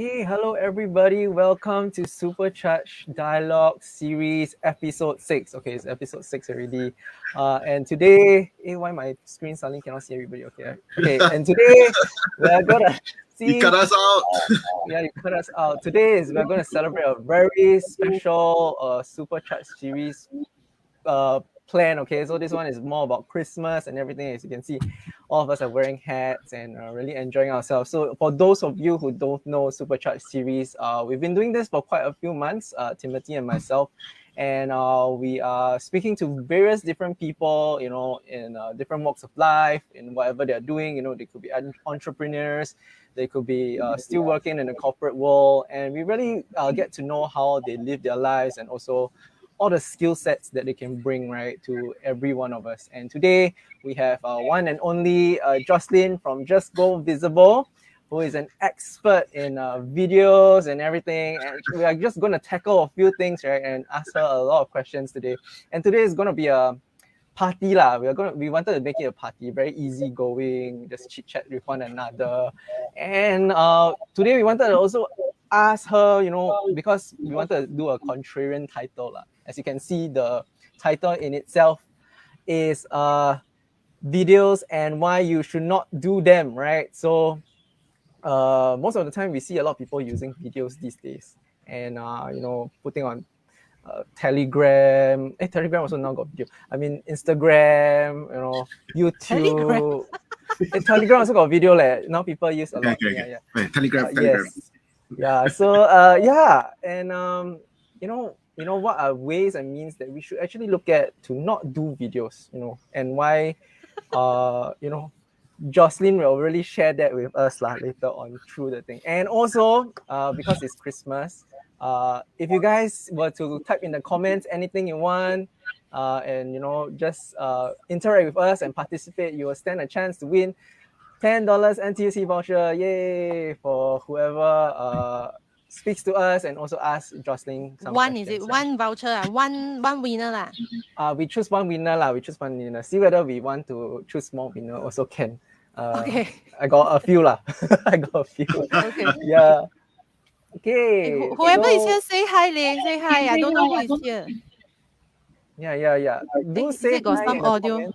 Hey, hello everybody. Welcome to Supercharge Dialogue Series Episode 6. Okay, it's Episode 6 already. And today, why my screen suddenly cannot see everybody? Okay, and today we're gonna see. You cut us out. Yeah, you cut us out. Today we're gonna celebrate a very special Supercharge series plan. Okay, so this one is more about Christmas and everything. As you can see, all of us are wearing hats and really enjoying ourselves. So for those of you who don't know Supercharge series, we've been doing this for quite a few months, Timothy and myself, and we are speaking to various different people, in different walks of life, in whatever they're doing. They could be entrepreneurs, they could be still working in the corporate world, and we really get to know how they live their lives and also all the skill sets that they can bring, right, to every one of us. And today we have one and only Jocelyn from JUSGOVisible, who is an expert in videos and everything. And we are just going to tackle a few things, right, and ask her a lot of questions today. And today is going to be a party lah. We wanted to make it a party, very easy going, just chit chat with one another. And today we wanted to also ask her, because we wanted to do a contrarian title lah. As you can see, the title in itself is videos and why you should not do them, right? So most of the time we see a lot of people using videos these days, and putting on Telegram. Telegram also now got video. I mean Instagram, YouTube. Telegram also got video now people use a lot. Okay. Wait, Telegram. Yes. Yeah. So and what are ways and means that we should actually look at to not do videos, and why Jocelyn will really share that with us later on through the thing. And also because it's Christmas, if you guys were to type in the comments anything you want, and just interact with us and participate, you will stand a chance to win $10 NTUC voucher, yay, for whoever speaks to us and also ask Jocelyn some questions. Is it one voucher? One winner lah. We choose one winner lah. See whether we want to choose more winner also can. Okay. I got a few lah. Okay. Yeah. Okay. Whoever is here, say hi, Lei. Say hi. I don't know who is here. Yeah. Do say got hi some audio.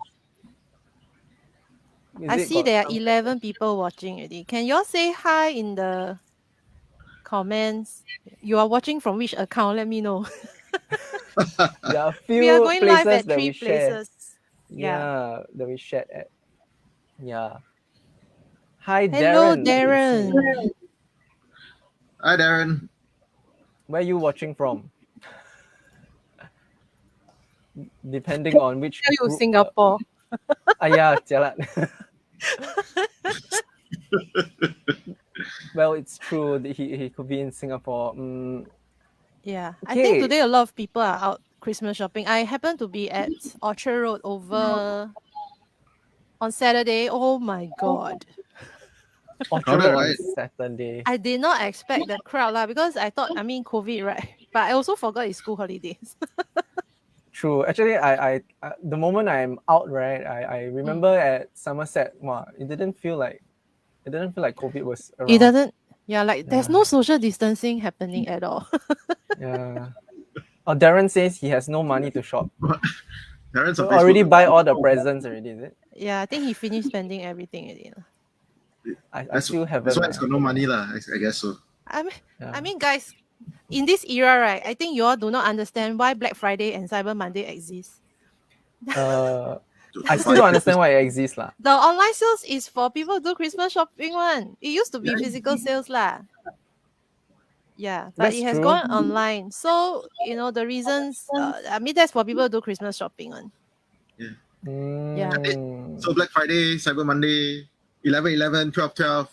I see there are 11 people watching already. Can you all say hi in the comments? You are watching from which account? Let me know. There are a few we are going live at that 3 places. Yeah, that we shared at. Yeah. Hi, Hello, Darren. Hi, Darren. Where are you watching from? Depending on which. You Singapore. Yeah, jialat. Well, it's true that he could be in Singapore. Yeah, okay. I think today a lot of people are out Christmas shopping. I happen to be at Orchard Road over on Saturday. Oh my God. Orchard Road on Saturday. I did not expect the crowd lah, because I thought, COVID, right? But I also forgot it's school holidays. True. Actually, I the moment I'm out, right, I remember at Somerset, it didn't feel like COVID was around. It doesn't. Yeah, there's no social distancing happening at all. Yeah. Darren says he has no money to shop. Darren's so already buy all the presents already, is it? Yeah, I think he finished spending everything already. I still haven't. That's why it's got no money lah. I guess so. I mean, guys, in this era, right, I think you all do not understand why Black Friday and Cyber Monday exist. I still don't understand why it exists lah. The online sales is for people to do Christmas shopping one. It used to be physical sales lah. Yeah, but That's it has true. gone online. So, the reasons, that's for people to do Christmas shopping on. Yeah. Yeah. So Black Friday, Cyber Monday, 11/11, 12/12,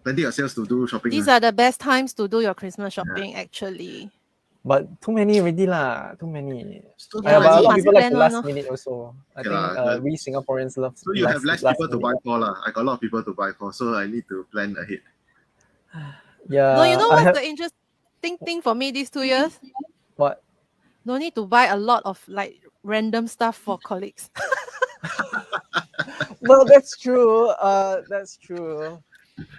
plenty of sales to do shopping. These are the best times to do your Christmas shopping, actually. But too many already lah. Too many. But Yeah, a lot of people like plan the last one, minute also. I Okay think lah, we Singaporeans love. So you have less people to minute. buy for lah. I got a lot of people to buy for, so I need to plan ahead. Yeah. No, you know what's the interesting thing for me these 2 years? What? No need to buy a lot of random stuff for colleagues. Well, that's true. That's true.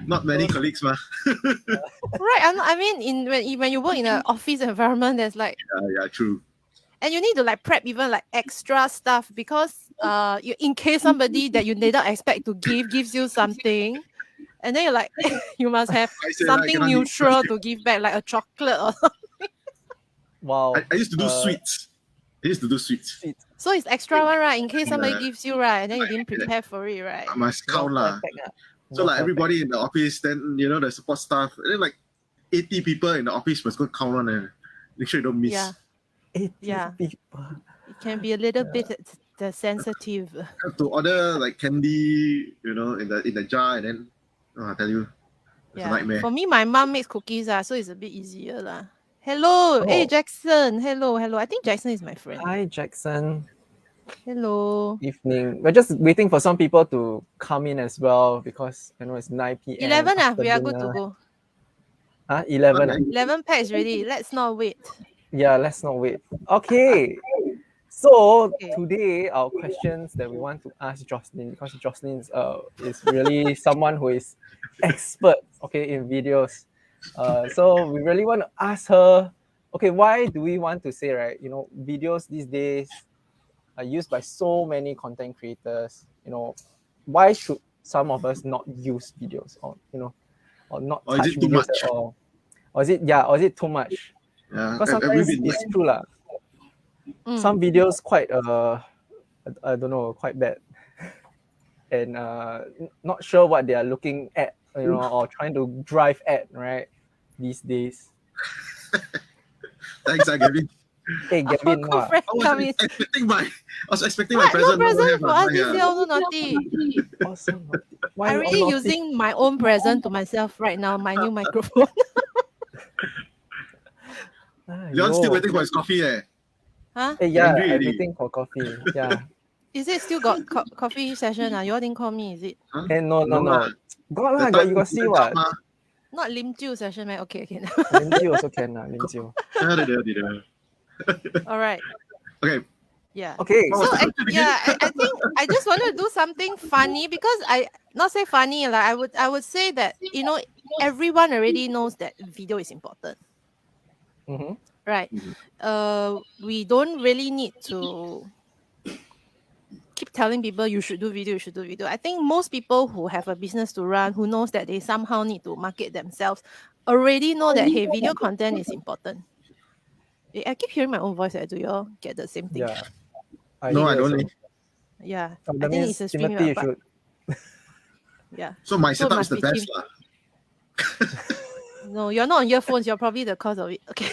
Not many colleagues, ma. Right. I mean, when you work in an office environment, there's like, Yeah, true. and you need to like prep even like extra stuff because in case somebody that you didn't expect to gives you something, and then you're like you must have I say, something cannot leave neutral first. to give back, like a chocolate or Wow. I used to do sweets. Sweet. so it's extra one, right? In case somebody Yeah. gives you, right, and then you didn't prepare for it, right? I must count Not lah. perfect, ah. So Not like perfect. everybody in the office, then the support staff, and then like 80 people in the office must go count on and make sure you don't miss. Yeah. 80 Yeah. people. It can be a little bit sensitive. Have to order like candy, in the jar, and then I tell you, it's a nightmare. For me, my mom makes cookies, so it's a bit easier lah. Hello, hey Jackson. Hello. I think Jackson is my friend. Hi, Jackson. Hello. Evening. We're just waiting for some people to come in as well because it's 9 p.m. 11 we are good to go. 11 Okay. 11 packs ready. Let's not wait. Yeah, let's not wait. Okay. So today our questions that we want to ask Jocelyn, because Jocelyn is really someone who is expert, in videos. So we really want to ask her, why do we want to say, right? Videos these days are used by so many content creators. Why should some of us not use videos or not Or touch is it too videos much? at all? Or is it too much? Yeah, Because sometimes it's true lah. Some videos quite I don't know, quite bad, and not sure what they are looking at, or trying to drive at, right, these days. Thanks, Gavin. Hey, Gavin, Uncle what? Frank I come was in. expecting my What? present. No present have for a- us this yeah. year, also naughty. Also naughty. Why I'm you already all naughty? using my own present to myself right now, my new microphone. Leon still Aiyo. waiting for his coffee, eh? Huh? Hey, yeah, Angry I'm already. waiting for coffee. Yeah. Is it still got coffee session? You all didn't call me, is it? Huh? And no. lah. Got lah, That you time got see you what? come, Not lim jiu session, man. Okay. Lim Jiu also can lah, Lim Jiu. All right. Okay. Yeah. Okay. So I think I just want to do something funny because I not say funny, like I would say that everyone already knows that video is important. Mm-hmm. Right. We don't really need to keep telling people you should do video. I think most people who have a business to run, who knows that they somehow need to market themselves, already know that hey, video content is important. I keep hearing my own voice. Do you all get the same thing? Yeah. No, I hear don't. also. Yeah. Oh, I that think means it's a stream. Timothy, you But, should. yeah. So my So setup must is the be best, him. lah. No, you're not on earphones. You're probably the cause of it. Okay.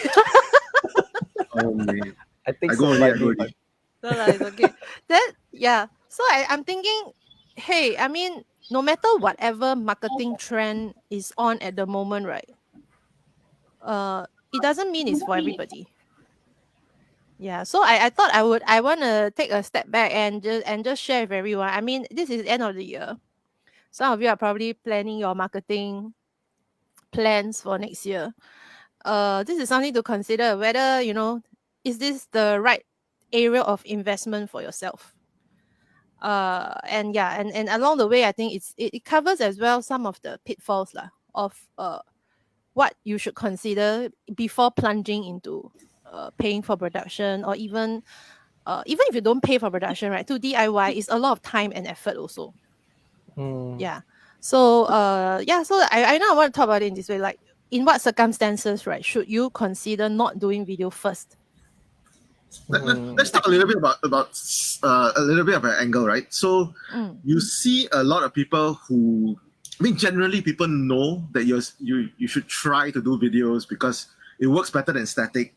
Oh, man. I think I so. go might already, be, No, it's okay. Then yeah. So I'm thinking, hey, I mean, no matter whatever marketing trend is on at the moment, right? It doesn't mean it's for everybody. Yeah. So I thought I want to take a step back and just share with everyone. I mean, this is the end of the year. Some of you are probably planning your marketing plans for next year. This is something to consider whether, is this the right area of investment for yourself? And along the way, I think it covers as well some of the pitfalls of what you should consider before plunging into paying for production, or even if you don't pay for production, right? To DIY is a lot of time and effort also. Yeah. So so I now want to talk about it in this way, like in what circumstances, right, should you consider not doing video first? Let's talk a little bit about a little bit of an angle, right? So you see a lot of people who, generally people know that you should try to do videos because it works better than static.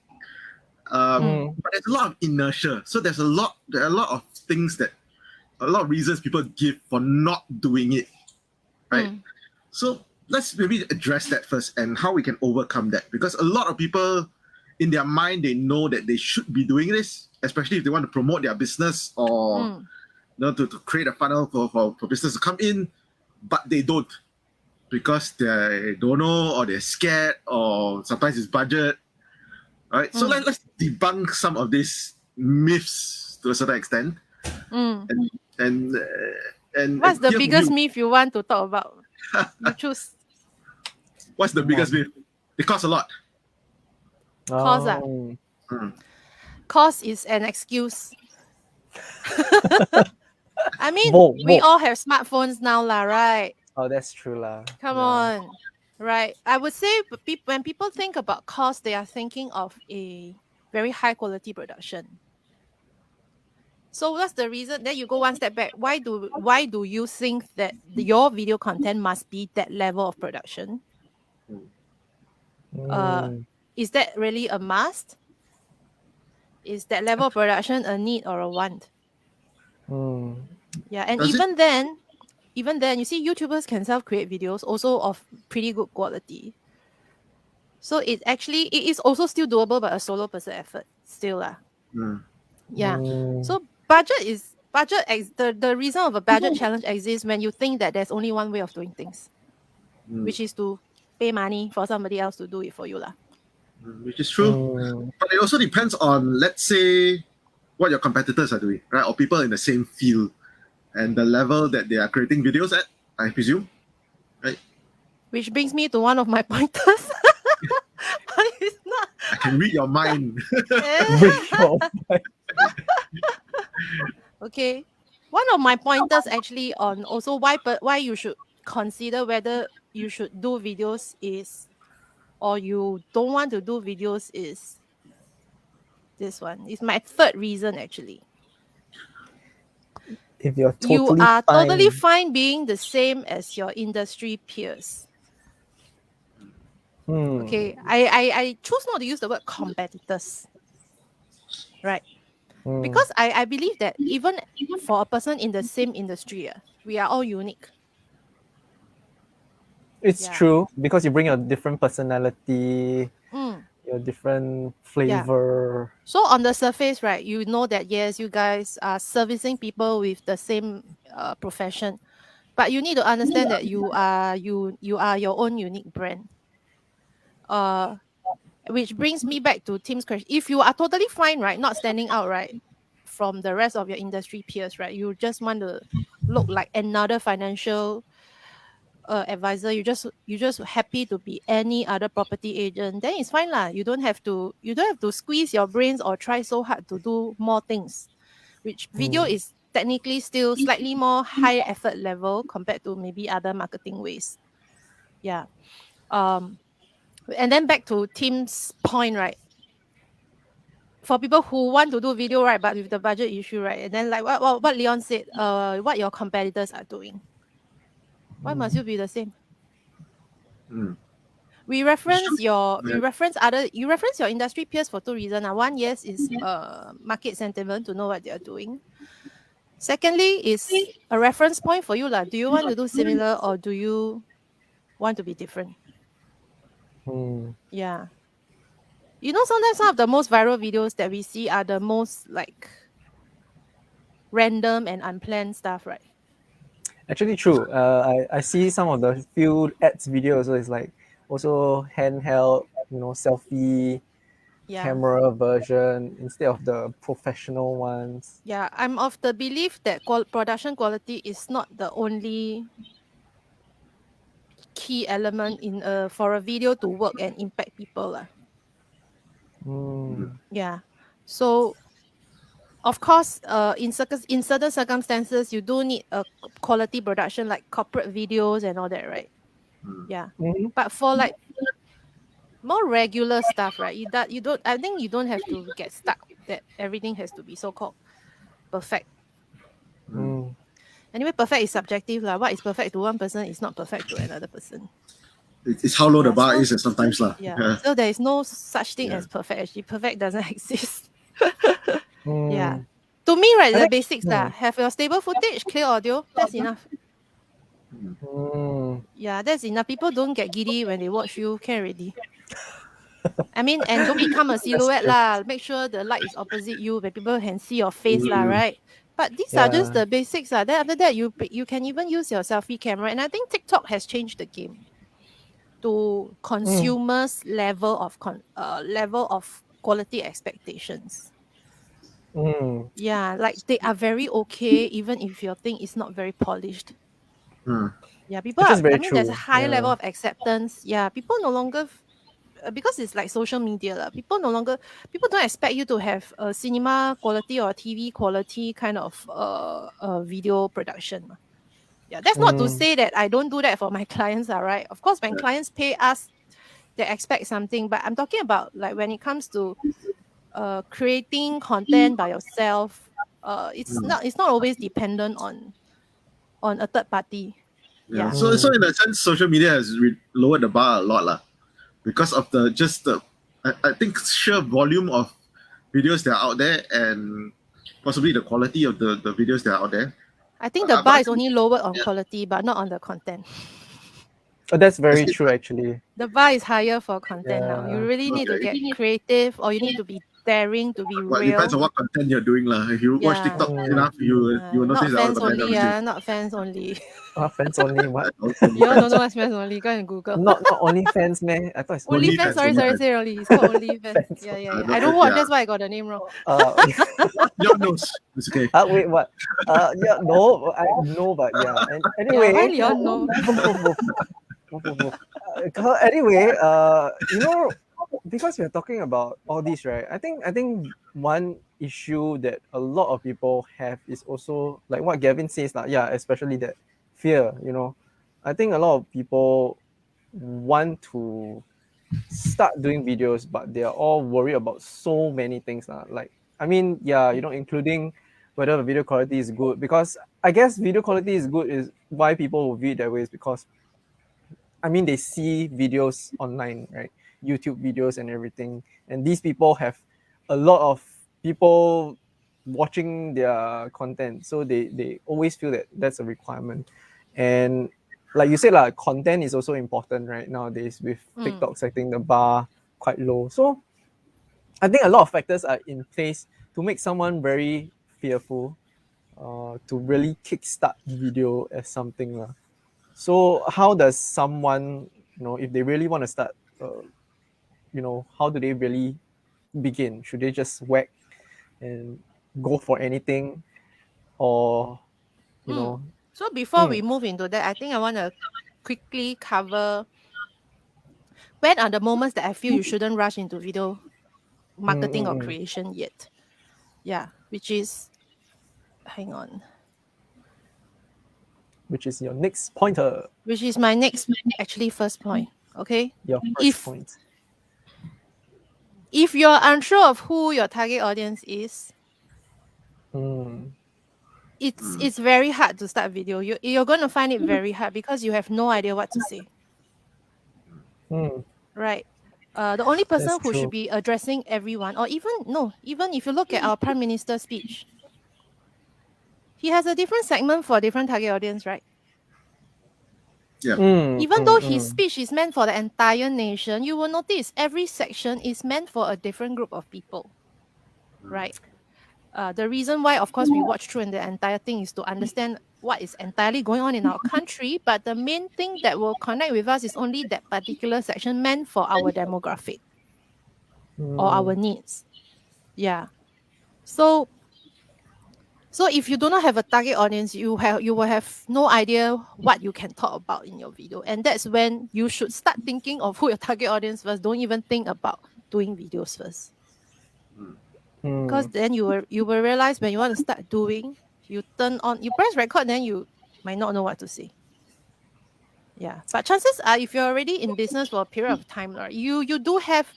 But there's a lot of inertia. So there are a lot of things a lot of reasons people give for not doing it, right? So let's maybe address that first and how we can overcome that, because a lot of people in their mind, they know that they should be doing this, especially if they want to promote their business or to create a funnel for business to come in, but they don't because they don't know, or they're scared, or sometimes it's budget, right? So let's debunk some of these myths to a certain extent. And what's the hear from biggest you. myth you want to talk about? You choose. What's the biggest beef? It costs a lot. Cost, cost is an excuse. I mean, we all have smartphones now, right? Oh, that's true, lah. Come on, right? I would say when people think about cost, they are thinking of a very high quality production. So what's the reason? Then you go one step back. Why do you think that your video content must be that level of production? Is that really a must? Is that level of production a need or a want? Yeah, and even then, you see, YouTubers can self-create videos also of pretty good quality. So it is also still doable, but a solo person effort still lah. Yeah. So the reason of a budget challenge exists when you think that there's only one way of doing things, which is to pay money for somebody else to do it for you lah. Which is true, but it also depends on, let's say, what your competitors are doing, right? Or people in the same field and the level that they are creating videos at, I presume, right? Which brings me to one of my pointers. But it's not. I can read your mind. Okay. One of my pointers actually on also why you should consider whether you should do videos is, or you don't want to do videos is this one. It's my third reason actually. If you are totally fine being the same as your industry peers. Okay, I choose not to use the word competitors, right? Because I believe that even for a person in the same industry, we are all unique. It's true, because you bring a different personality, your different flavor. Yeah. So on the surface, right, you know that yes, you guys are servicing people with the same profession, but you need to understand that you are your own unique brand. Which brings me back to Tim's question. If you are totally fine, right, not standing out, right, from the rest of your industry peers, right, you just want to look like another financial advisor, you just happy to be any other property agent, then it's fine lah. You don't have to squeeze your brains or try so hard to do more things, which video is technically still slightly more high effort level compared to maybe other marketing ways. Yeah. And then back to Tim's point, right? For people who want to do video, right, but with the budget issue, right, and then like what Leon said, what your competitors are doing. Why must you be the same? We reference your industry peers for two reasons. One, yes, is market sentiment to know what they are doing. Secondly, is a reference point for you lah. Do you want to do similar or do you want to be different? Yeah. You know, sometimes some of the most viral videos that we see are the most like random and unplanned stuff, right? Actually, true. I see some of the few ads videos, so it's like also handheld, selfie camera version instead of the professional ones. Yeah, I'm of the belief that production quality is not the only key element in for a video to work and impact people. Yeah. So of course, in certain circumstances, you do need a quality production like corporate videos and all that, right? Yeah. But for like more regular stuff, right? I think you don't have to get stuck that everything has to be so-called perfect. Anyway, perfect is subjective. What is perfect to one person is not perfect to another person. It's how low the bar is sometimes. Yeah. So there is no such thing as perfect. Actually, perfect doesn't exist. Yeah. To me, right, the basics have your stable footage, clear audio, that's enough. Yeah, that's enough. People don't get giddy when they watch you, can already. I mean, and don't become a silhouette lah. Make sure the light is opposite you where people can see your face lah, right? But these are just the basics. Then after that, you can even use your selfie camera. And I think TikTok has changed the game to consumers' level of quality expectations. Yeah, like they are very okay even if your thing is not very polished. Yeah, people Which are, is very I mean, there's a true. high level Yeah. of acceptance. Yeah, people no longer, because it's like social media, people don't expect you to have a cinema quality or TV quality kind of video production. Yeah, that's not to say that I don't do that for my clients, all right? Of course, when clients pay us, they expect something, but I'm talking about like when it comes to creating content by yourself, it's not always dependent on a third party. Yeah. Yeah. So in a sense, social media has lowered the bar a lot, lah, because of I think sheer volume of videos that are out there and possibly the quality of the videos that are out there. I think the But bar I is think only lowered on quality, but not on the content. That's I very see. true, actually. The bar is higher for content now. You Yeah. really need to Okay. get creative, or you need to be daring to be Well, it depends real. on what content you're doing, lah. If you watch Yeah. TikTok enough, you will Not notice all the fans content only, that not fans only. Fans only. What? You all don't know what's fans only. Go and Google. Not only fans, man. I thought it's Only only fans. fans. Sorry, say only. It's called only fans. Fans Yeah, yeah, only. yeah. I don't watch. That's why I got the name wrong. Your nose. It's okay. Wait, what? Yeah, no, I know, but yeah. And Yeah, anyway, why Leon know? Anyway, because we're talking about all this, right? I think one issue that a lot of people have is also like what Gavin says, like, yeah, especially that fear. I think a lot of people want to start doing videos, but they are all worried about so many things. Like, I mean, yeah, including whether the video quality is good, because I guess video quality is good is why people will view it that way, is because I mean, they see videos online, right? YouTube videos and everything. And these people have a lot of people watching their content. So they always feel that that's a requirement. And like you said, like, content is also important right nowadays with TikTok setting the bar quite low. So I think a lot of factors are in place to make someone very fearful to really kickstart video as something. So how does someone, if they really want to start, how do they really begin? Should they just whack and go for anything, or So before we move into that, I think I want to quickly cover when are the moments that I feel you shouldn't rush into video marketing or creation yet. Yeah, which is, hang on, which is your next pointer, which is my next, actually first point. Okay. your first point. If you're unsure of who your target audience is, it's very hard to start video. You're going to find it very hard because you have no idea what to say. Right. The only person who should be addressing everyone, or even if you look at our Prime Minister's speech, he has a different segment for different target audience, right? Yeah. Even though his speech is meant for the entire nation, you will notice every section is meant for a different group of people, right? The reason why, of course, we watch through the entire thing is to understand what is entirely going on in our country. But the main thing that will connect with us is only that particular section meant for our demographic or our needs. Yeah. So if you do not have a target audience, you will have no idea what you can talk about in your video. And that's when you should start thinking of who your target audience first. Don't even think about doing videos first. Because then you will realize when you want to start doing, you press record, then you might not know what to say. Yeah. But chances are, if you're already in business for a period of time, right, you do have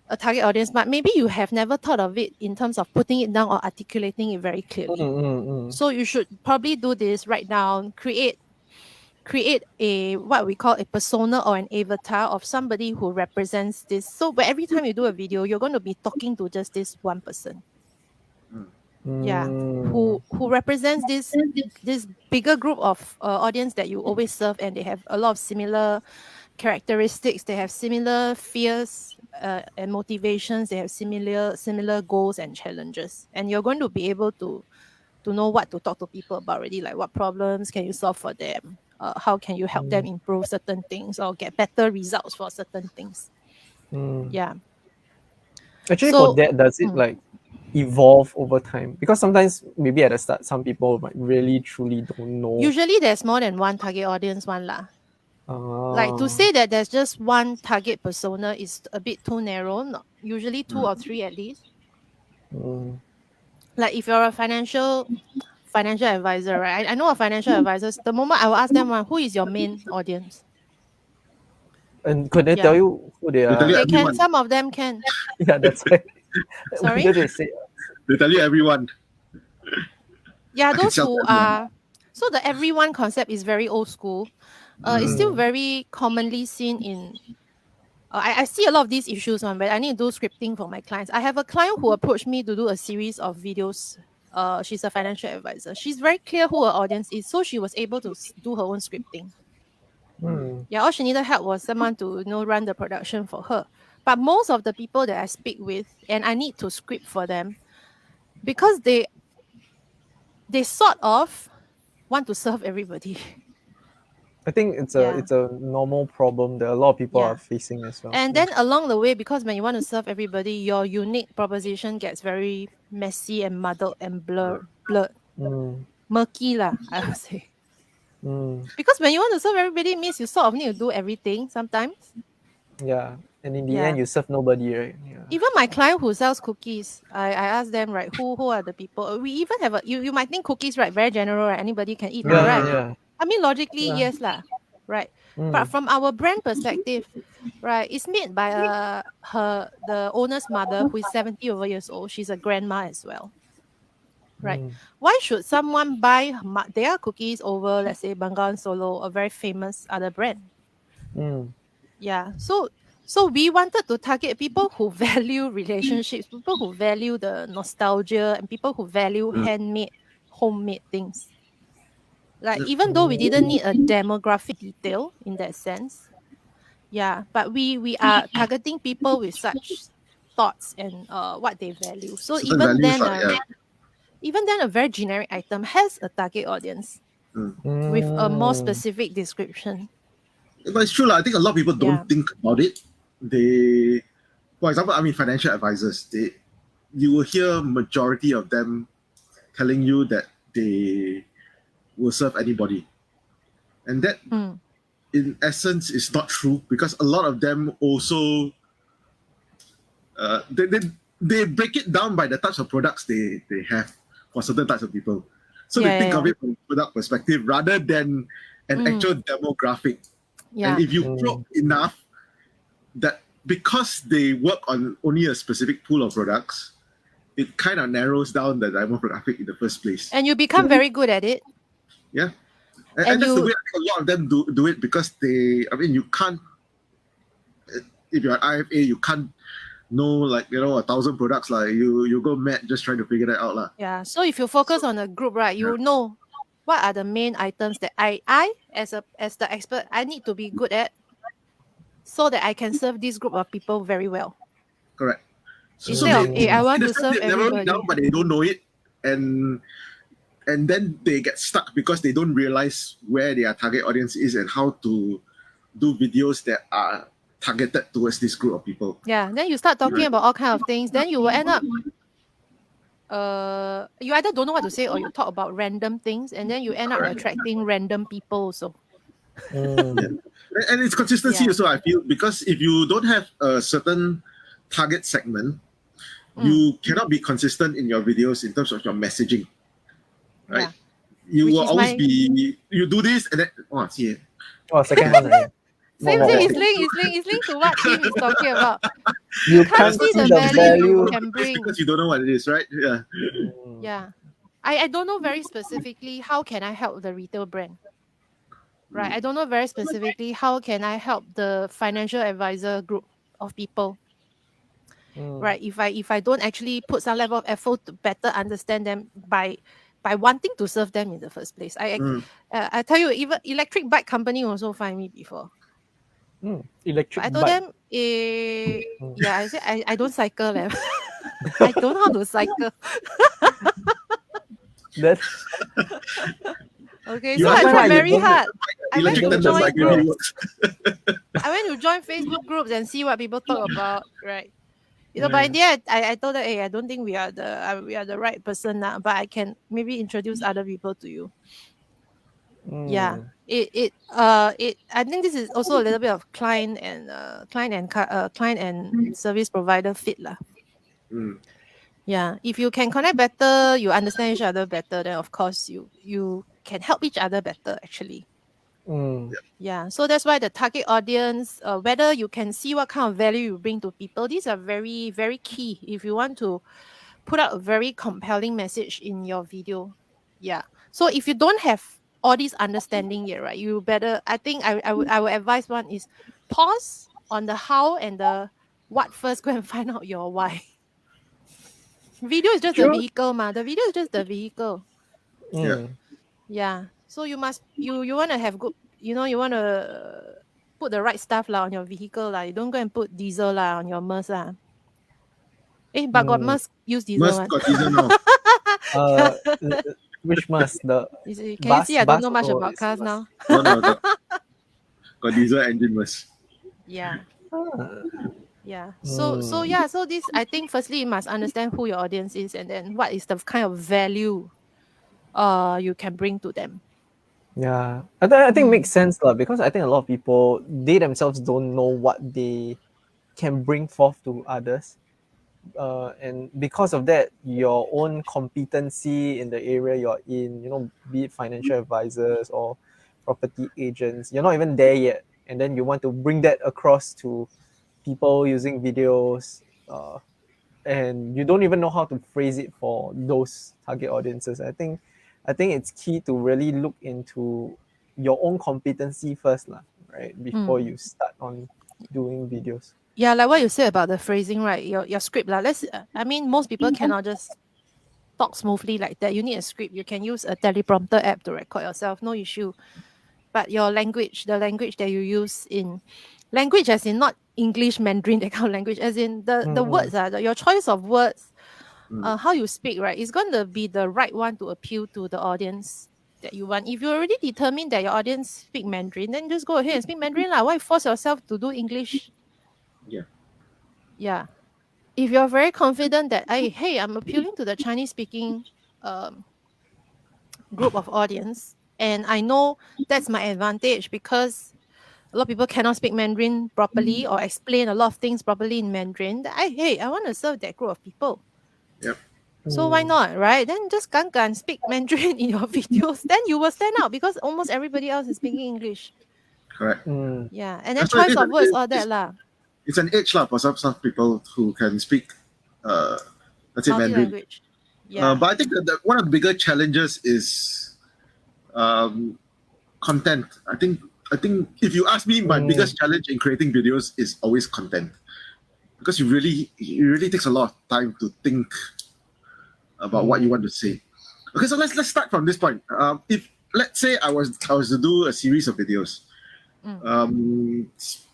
a target audience, but maybe you have never thought of it in terms of putting it down or articulating it very clearly. So you should probably do this right now. Create a what we call a persona or an avatar of somebody who represents this. So every time you do a video, you're going to be talking to just this one person. Yeah, who represents this bigger group of audience that you always serve, and they have a lot of similar characteristics. They have similar fears and motivations. They have similar goals and challenges, and you're going to be able to know what to talk to people about already, like what problems can you solve for them, how can you help them improve certain things or get better results for certain things. Yeah. Actually, for that, does it like evolve over time? Because sometimes maybe at the start, some people might really truly don't know. Usually there's more than one target audience one lah. Like to say that there's just one target persona is a bit too narrow. Usually 2 or 3 at least. Like if you're a financial advisor, right? I know a financial advisors. The moment I will ask them, who is your main audience? And could they tell you who they are? They can. Some of them can. Yeah, that's why. Sorry? What did they say? They tell you everyone. Yeah, those who are. So the everyone concept is very old school. It's still very commonly seen in. I see a lot of these issues on where I need to do scripting for my clients. I have a client who approached me to do a series of videos. She's a financial advisor. She's very clear who her audience is, so she was able to do her own scripting. Yeah, all she needed help was someone to run the production for her. But most of the people that I speak with, and I need to script for them, because they sort of want to serve everybody. I think it's a normal problem that a lot of people are facing as well. And then along the way, because when you want to serve everybody, your unique proposition gets very messy and muddled and blurred. Murky lah, I would say. Because when you want to serve everybody, it means you sort of need to do everything sometimes. Yeah. And in the end, you serve nobody, right? Yeah. Even my client who sells cookies, I ask them, right, who are the people? We even have you might think cookies, right, very general, right? Anybody can eat, right? Yeah. I mean, logically, yes lah, right? But from our brand perspective, right, it's made by the owner's mother, who is 70 over years old. She's a grandma as well. Right? Why should someone buy their cookies over, let's say, Bengawan Solo, a very famous other brand? Yeah. So we wanted to target people who value relationships, people who value the nostalgia, and people who value handmade, homemade things. Like, even though we didn't need a demographic detail in that sense, yeah, but we are targeting people with such thoughts and what they value. So even then, a very generic item has a target audience with a more specific description. But it's true, I think a lot of people don't think about it. They, for example, I mean, financial advisors, you will hear majority of them telling you that they will serve anybody. And that, in essence, is not true, because a lot of them also, they break it down by the types of products they have for certain types of people. So they think of it from a product perspective rather than an actual demographic. Yeah. And if you probe enough, that because they work on only a specific pool of products, it kind of narrows down the demographic in the first place. And you become very good at it. Yeah. And that's the way I think a lot of them do it, because you can't, if you're an IFA, you can't know 1,000 products. Like you go mad just trying to figure that out. Yeah. So if you focus on a group, right, you know what are the main items that I as the expert, I need to be good at, so that I can serve this group of people very well. Correct. Instead of, I want to serve everybody. Down, but they don't know it, and then they get stuck because they don't realize where their target audience is and how to do videos that are targeted towards this group of people. Yeah, then you start talking about all kinds of things, then you will end up you either don't know what to say, or you talk about random things, and then you end up attracting random people also. And it's consistency also, I feel, because if you don't have a certain target segment, you cannot be consistent in your videos in terms of your messaging, right? You will always be, you do this and then, second one, right? Same thing, it's linked to what Tim is talking about. You can't see the value you can bring. Because you don't know what it is, right? Yeah. Yeah. I don't know very specifically how can I help the retail brand. Right. I don't know very specifically how can I help the financial advisor group of people. Right. If I don't actually put some level of effort to better understand them by wanting to serve them in the first place. I tell you, even electric bike company also find me before. Electric I told them, I said I don't cycle. I don't know how to cycle. Okay, so I tried very hard. I went to join groups. I went to join Facebook groups and see what people talk about, right? But in the end, I told her, hey, I don't think we are the right person now, but I can maybe introduce other people to you. Yeah. I think this is also a little bit of client and service provider fit lah. Yeah, if you can connect better, you understand each other better, then of course you can help each other better actually. Yeah, so that's why the target audience, whether you can see what kind of value you bring to people, these are very, very key if you want to put out a very compelling message in your video. Yeah. So if you don't have all this understanding yet, right, you better, I think I would advise one is pause on the how and the what first, go and find out your why. Video is just a vehicle, ma. The video is just the vehicle. Yeah. So you must you want to have good, you want to put the right stuff lah on your vehicle lah. You don't go and put diesel lah on your Merc lah. But got Merc use diesel Merc one. got diesel now. Which Merc? The can you see I don't know much or about cars now? No, got diesel engine Merc. Yeah. Yeah. So this, I think firstly you must understand who your audience is, and then what is the kind of value you can bring to them. Yeah, I think it makes sense lah, because I think a lot of people, they themselves don't know what they can bring forth to others, and because of that, your own competency in the area you're in, be it financial advisors or property agents, you're not even there yet, and then you want to bring that across to people using videos, and you don't even know how to phrase it for those target audiences. I think it's key to really look into your own competency first, right? Before you start on doing videos. Yeah, like what you said about the phrasing, right? Your script lah. Most people cannot just talk smoothly like that. You need a script. You can use a teleprompter app to record yourself, no issue. But your language, the language that you use in language, as in not English, Mandarin, that kind of language, as in the words, your choice of words, how you speak, right, is going to be the right one to appeal to the audience that you want. If you already determined that your audience speak Mandarin, then just go ahead and speak Mandarin lah. Why force yourself to do English? Yeah. If you're very confident that, hey, I'm appealing to the Chinese speaking group of audience, and I know that's my advantage because a lot of people cannot speak Mandarin properly or explain a lot of things properly in Mandarin. I want to serve that group of people. Yep. So why not, right? Then just gan speak Mandarin in your videos. Then you will stand out because almost everybody else is speaking English. Correct. Yeah, and then choice of words, all that lah. It's an edge for some people who can speak, let's say Mandarin. Language. Yeah. But I think that one of the bigger challenges is content. I think if you ask me, my biggest challenge in creating videos is always content, because it really takes a lot of time to think about what you want to say. Okay, so let's start from this point. If let's say I was to do a series of videos,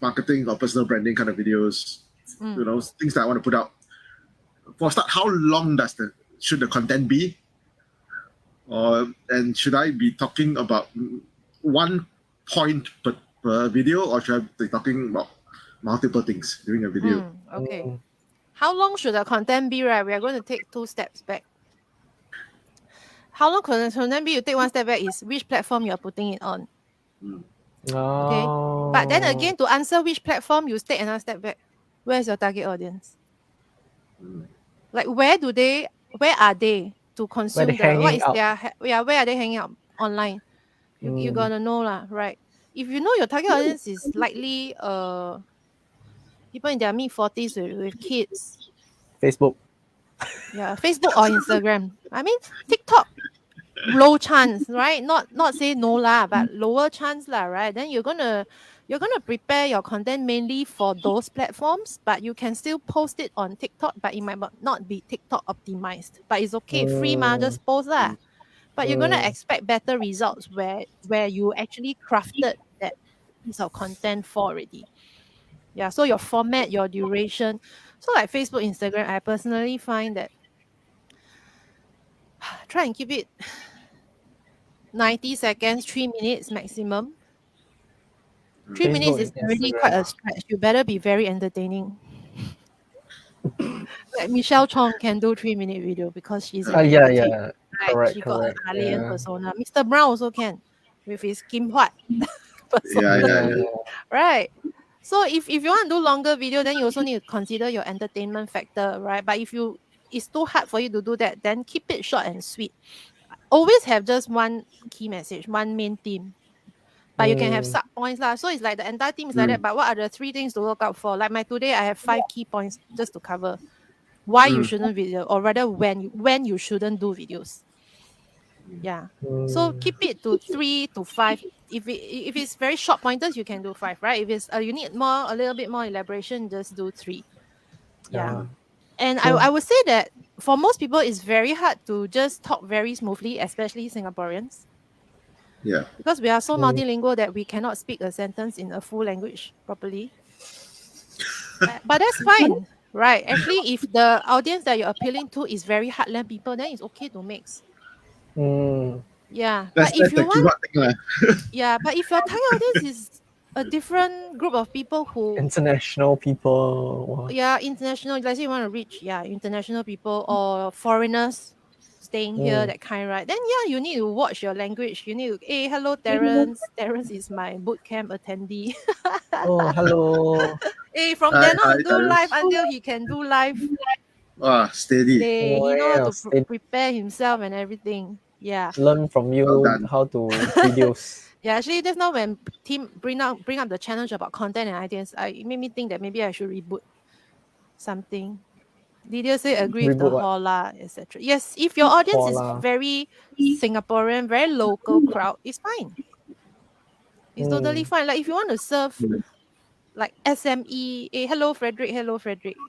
marketing or personal branding kind of videos, things that I want to put out. For start, how long should the content be? And should I be talking about one point per video, or should I be talking about multiple things during a video? Okay. How long should the content be, right? We are going to take 2 steps back. How long content be? You take 1 step back is which platform you are putting it on. Okay. But then again, to answer which platform, you take another step back. Where's your target audience? Like where are they to consume where are they hanging out online? You gotta know lah, right? If you know your target audience is likely people in their mid-40s with kids. Facebook. Yeah, Facebook or Instagram. TikTok, low chance, right? Not say no lah, but lower chance lah, right? Then you're gonna prepare your content mainly for those platforms, but you can still post it on TikTok, but it might not be TikTok optimized. But it's okay, free ma, just post lah. But you're gonna expect better results where you actually crafted that piece of content for already. Yeah, so your format, your duration. So like Facebook, Instagram, I personally find that try and keep it 90 seconds, 3 minutes maximum. 3 minutes is already quite a stretch. You better be very entertaining. Like Michelle Chong can do 3-minute video because she's in Yeah, editing, yeah. right? Correct, She got correct. an alien Yeah. persona. Mr. Brown also can with his Kim Huat persona, Yeah. right? So if you want to do longer video, then you also need to consider your entertainment factor, right? But if it's too hard for you to do that, then keep it short and sweet. Always have just one key message, one main theme. But you can have sub points lah. So it's like the entire team is like that. But what are the 3 things to look out for? Like my today, I have 5 key points just to cover why you shouldn't video, or rather when you shouldn't do videos. Yeah. So keep it to 3 to 5. If it's very short pointers, you can do 5, right? If it's you need a little bit more elaboration, just do 3. Yeah. And I would say that for most people, it's very hard to just talk very smoothly, especially Singaporeans. Yeah. Because we are so multilingual that we cannot speak a sentence in a full language properly. But that's fine, right? Actually, if the audience that you're appealing to is very heartland people, then it's okay to mix. Yeah. That's But if you the want, thing, lah. yeah, but if your target audience is a different group of people who, International people. yeah, international, let's say you want to reach, international people or foreigners staying here, that kind, right? Then you need to watch your language. You need to, hey, hello, Terrence. Terrence is my bootcamp attendee. Oh, hello. Hey, from Hi, then on, hi, do Terrence. live until he can do live. Steady. He know how Wow, to prepare himself and everything. Yeah. Learn from you Well done. how to videos. Yeah, actually, just now when team bring up the challenge about content and ideas, it made me think that maybe I should reboot something. Lydia say agree with the Reboot what? hola, etc. Yes, if your audience Hola. is very Singaporean, very local crowd, it's fine. It's totally fine. Like if you want to serve like SME, hey, hello Frederick.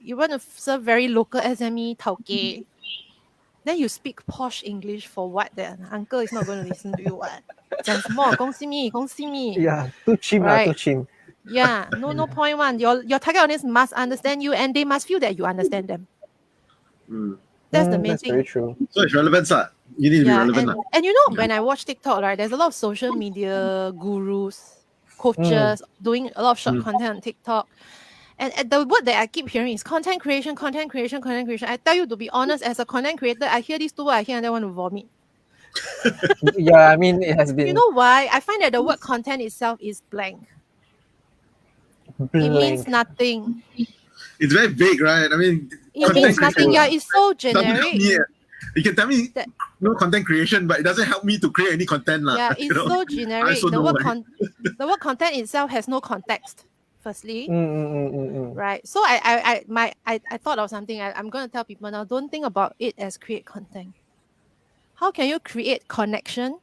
You want to serve very local SME Tauke, then you speak posh English for what? The uncle is not going to listen to you. What? 讲什么？恭喜你，恭喜你。 Yeah, too chim Right. too chim. Yeah, no point one. Your target audience must understand you, and they must feel that you understand them. That's the main That's thing. very true. So it's relevance, lah. You need to be relevant, lah. And you know, when I watch TikTok, right, there's a lot of social media gurus, coaches doing a lot of short content on TikTok. And the word that I keep hearing is content creation. I tell you, to be honest, as a content creator, I hear these 2 words, I hear and I want to vomit. Yeah, I mean, it has been. You know why? I find that the word content itself is blank. It means nothing. It's very vague, right? I mean, it means nothing. Yeah, it's so generic. You can tell me no content creation, but it doesn't help me to create any content. Yeah, it's so generic. The word content itself has no context, firstly. Right. So I thought of something. I'm going to tell people now, don't think about it as create content. How can you create connection?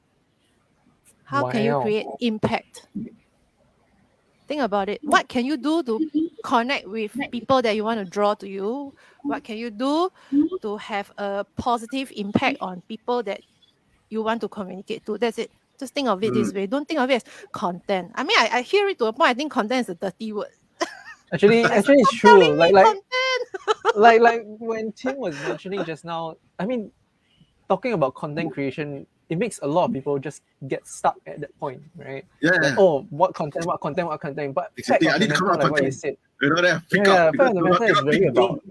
How can you create impact? Think about it. What can you do to connect with people that you want to draw to you? What can you do to have a positive impact on people that you want to communicate to? That's it. Just think of it this way. Don't think of it as content. I mean, I hear it to a point. I think content is a dirty word. Actually, it's true. Like when Tim was mentioning just now, I mean, talking about content creation, it makes a lot of people just get stuck at that point, right? Yeah. Like, oh, what content? But exactly. I need to come up with like what you said. You know that fact of the matter is really about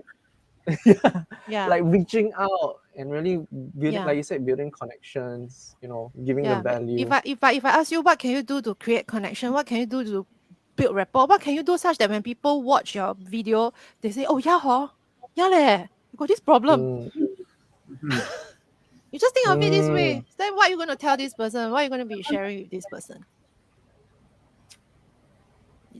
like reaching out and really building, like you said, building connections. You know, giving the value. If I ask you, what can you do to create connection? What can you do to build rapport? What can you do such that when people watch your video, they say, "Oh yeah leh, you got this problem." You just think of it this way. Then what are you going to tell this person? What are you going to be sharing with this person?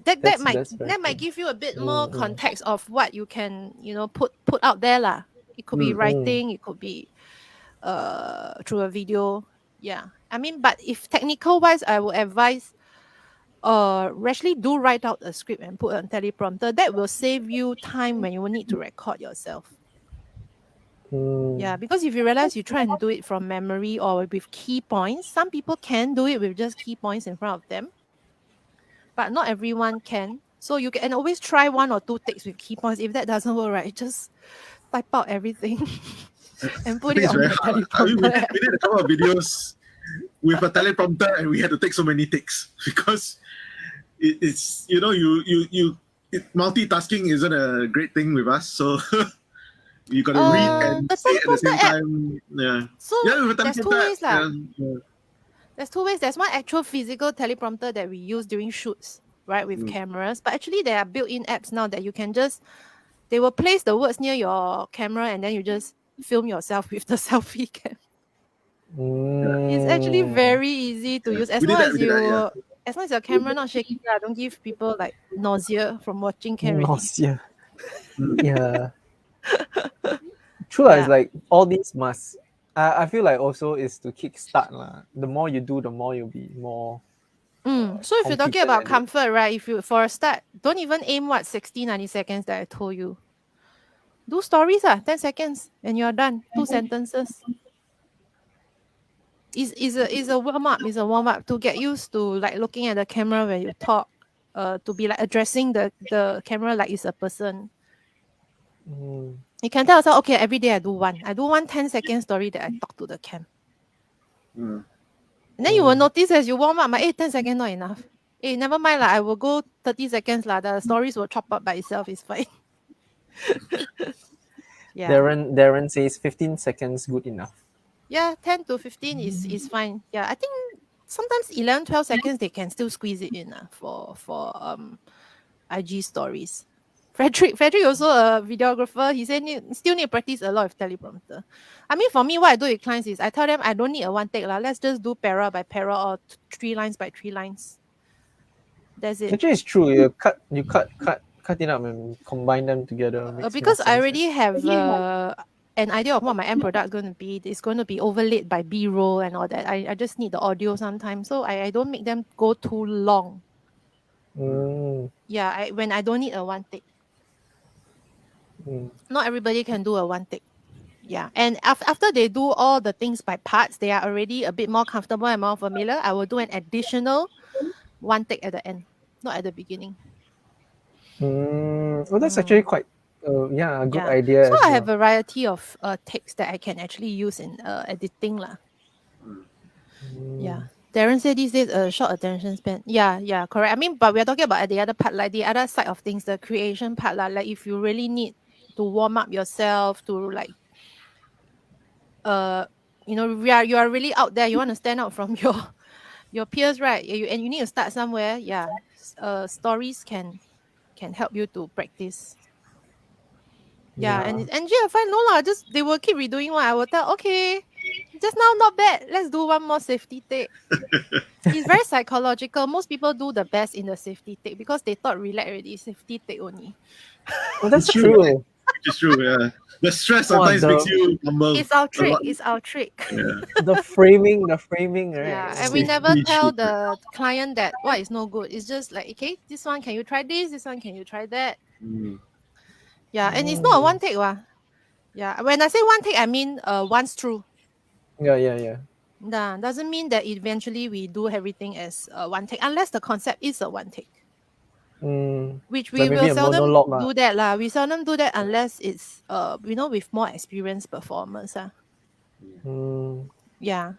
That might give you a bit more context of what you can, put out there lah. It could be writing, it could be through a video. Yeah. I mean, but if technical wise, I would advise actually do write out a script and put on teleprompter. That will save you time when you will need to record yourself. Yeah, because if you realize you try and do it from memory or with key points, some people can do it with just key points in front of them, but not everyone can. So you can always try 1 or 2 takes with key points. If that doesn't work, right, just type out everything and put it on the teleprompter. We did a couple of videos with a teleprompter and we had to take so many takes because it's multitasking isn't a great thing with us. So You got to read and The say at the same teleprompter app. time. Yeah. So Yeah, with a there's two teleprompter. ways lah. Yeah. There's two ways. There's one actual physical teleprompter that we use during shoots, right, with cameras. But actually, there are built-in apps now that you can just, they will place the words near your camera and then you just film yourself with the selfie cam. It's actually very easy to use as We did long that, as we did that, yeah. you, as long as your camera not shaking. Don't give people like nausea from watching cam already. Nausea. Yeah. True, it's Yeah. like all these must. I feel like also is to kickstart lah. The more you do, the more you'll be more. So if you're talking competent about at it. comfort, right? If you, for a start, don't even aim 60, 90 seconds that I told you. Do stories 10 seconds and you're done. 2 sentences. Is a warm up. Is a warm up to get used to like looking at the camera when you talk. To be like addressing the camera like it's a person. You can tell yourself, okay, every day I do one 10-second story that I talk to the cam. And then you will notice as you warm up, 10 seconds not enough. Never mind lah, I will go 30 seconds lah. The stories will chop up by itself. It's fine. Yeah. Darren says 15 seconds good enough. Yeah, 10 to 15 is fine. Yeah, I think sometimes 11, 12 seconds they can still squeeze it in for IG stories. Frederick also a videographer. He said still need to practice a lot of teleprompter. I mean, for me, what I do with clients is I tell them I don't need a one take lah. Let's just do para by para or 3 lines by 3 lines. That's it. Actually, it's true. You cut it up and combine them together. Because I already have an idea of what my end product is going to be. It's going to be overlaid by B-roll and all that. I just need the audio sometimes, so I don't make them go too long. Yeah, when I don't need a one take. Not everybody can do a one take. Yeah, and after they do all the things by parts, they are already a bit more comfortable and more familiar. I will do an additional one take at the end, not at the beginning. Well, that's actually quite a good idea. So I have a variety of takes that I can actually use in editing lah. Yeah. Darren said these days a short attention span. Yeah, correct. I mean, but we're talking about the other part, like the other side of things, the creation part, like if you really need to warm up yourself to like you are really out there, you want to stand out from your peers, right? And you need to start somewhere. Yeah. Stories can help you to practice. Yeah. And I find just they will keep redoing one. I will tell, okay, just now not bad. Let's do one more safety take. It's very psychological. Most people do the best in the safety take because they thought relax already. Safety take only. Well, that's true. It's true, yeah. The stress sometimes makes you humble. It's our trick. It's our trick. Yeah. The framing, right? Yeah, and we never tell the client that what is no good. It's just like, okay, this one, can you try this? This one, can you try that? Yeah, and it's not a one take. Yeah, when I say one take, I mean once through. Yeah. Nah, doesn't mean that eventually we do everything as one take, unless the concept is a one take. Which we will seldom do that lah. We seldom do that unless it's with more experienced performers. Yeah.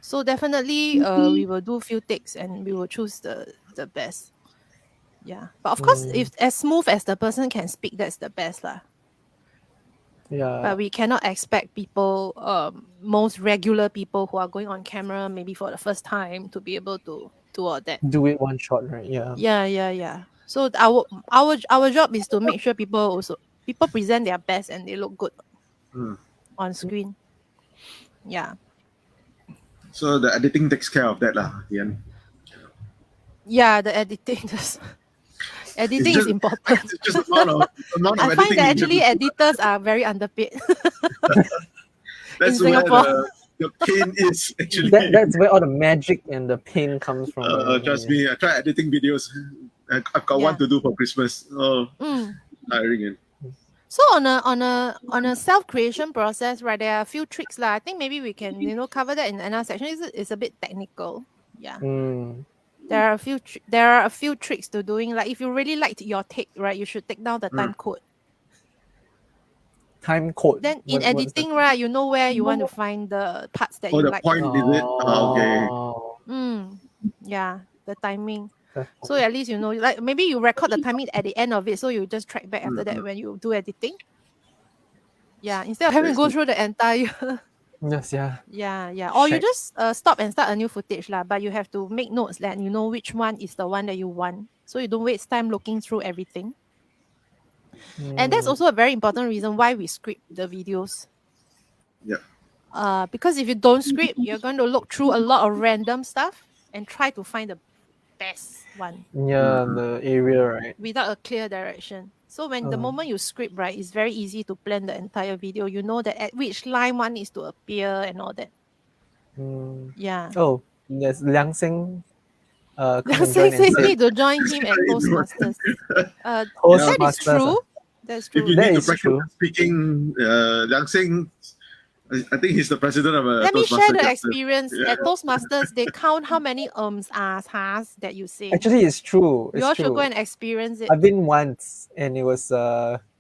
So definitely we will do few takes and we will choose the best. Yeah. But of course, if as smooth as the person can speak, that's the best lah. Yeah. But we cannot expect people, most regular people who are going on camera maybe for the first time to be able to do all that. Do it one shot, right? Yeah. Yeah. So our job is to make sure people present their best and they look good on screen. Yeah. So the editing takes care of that lah at the end. Yeah, the editing editing is important. It's just amount of I editing. find that actually editors are very underpaid. That's in where Singapore. the pain is actually. That's where all the magic and the pain comes from. Trust me, I tried editing videos. I've got one to do for Christmas. Tiring. So on a self-creation process, right? There are a few tricks lah. I think maybe we can cover that in another section. It's a bit technical. Yeah. There are a few tricks to doing. Like if you really liked your take, right, you should take down the time code. Time code. Then in editing, right, you know where you want to find the parts that you the like. point is it? Okay. Yeah, the timing. So at least like maybe you record the timing at the end of it, so you just track back after that when you do editing. Yeah, instead of having to go through the entire. Yes, yeah. Yeah. Or you Check. just stop and start a new footage lah. But you have to make notes that you know which one is the one that you want, so you don't waste time looking through everything. And that's also a very important reason why we script the videos. Yeah. Because if you don't script, you're going to look through a lot of random stuff and try to find the best one Yeah, the area, right? without a clear direction. So when the moment you script, right, it's very easy to plan the entire video. You know that at which line one needs to appear and all that. Yeah. Oh, yes, Liang Xing. Come and Liang join Xing and says say need to join him at Toastmasters. That is Toastmasters, true. That's true. If you That need to is practice true. speaking, Liang Xing, I think he's the president of a Let me share the Toastmaster. experience. At Toastmasters, they count how many has that you say. Actually, it's true. You It's all true. should go and experience it. I've been once, and it was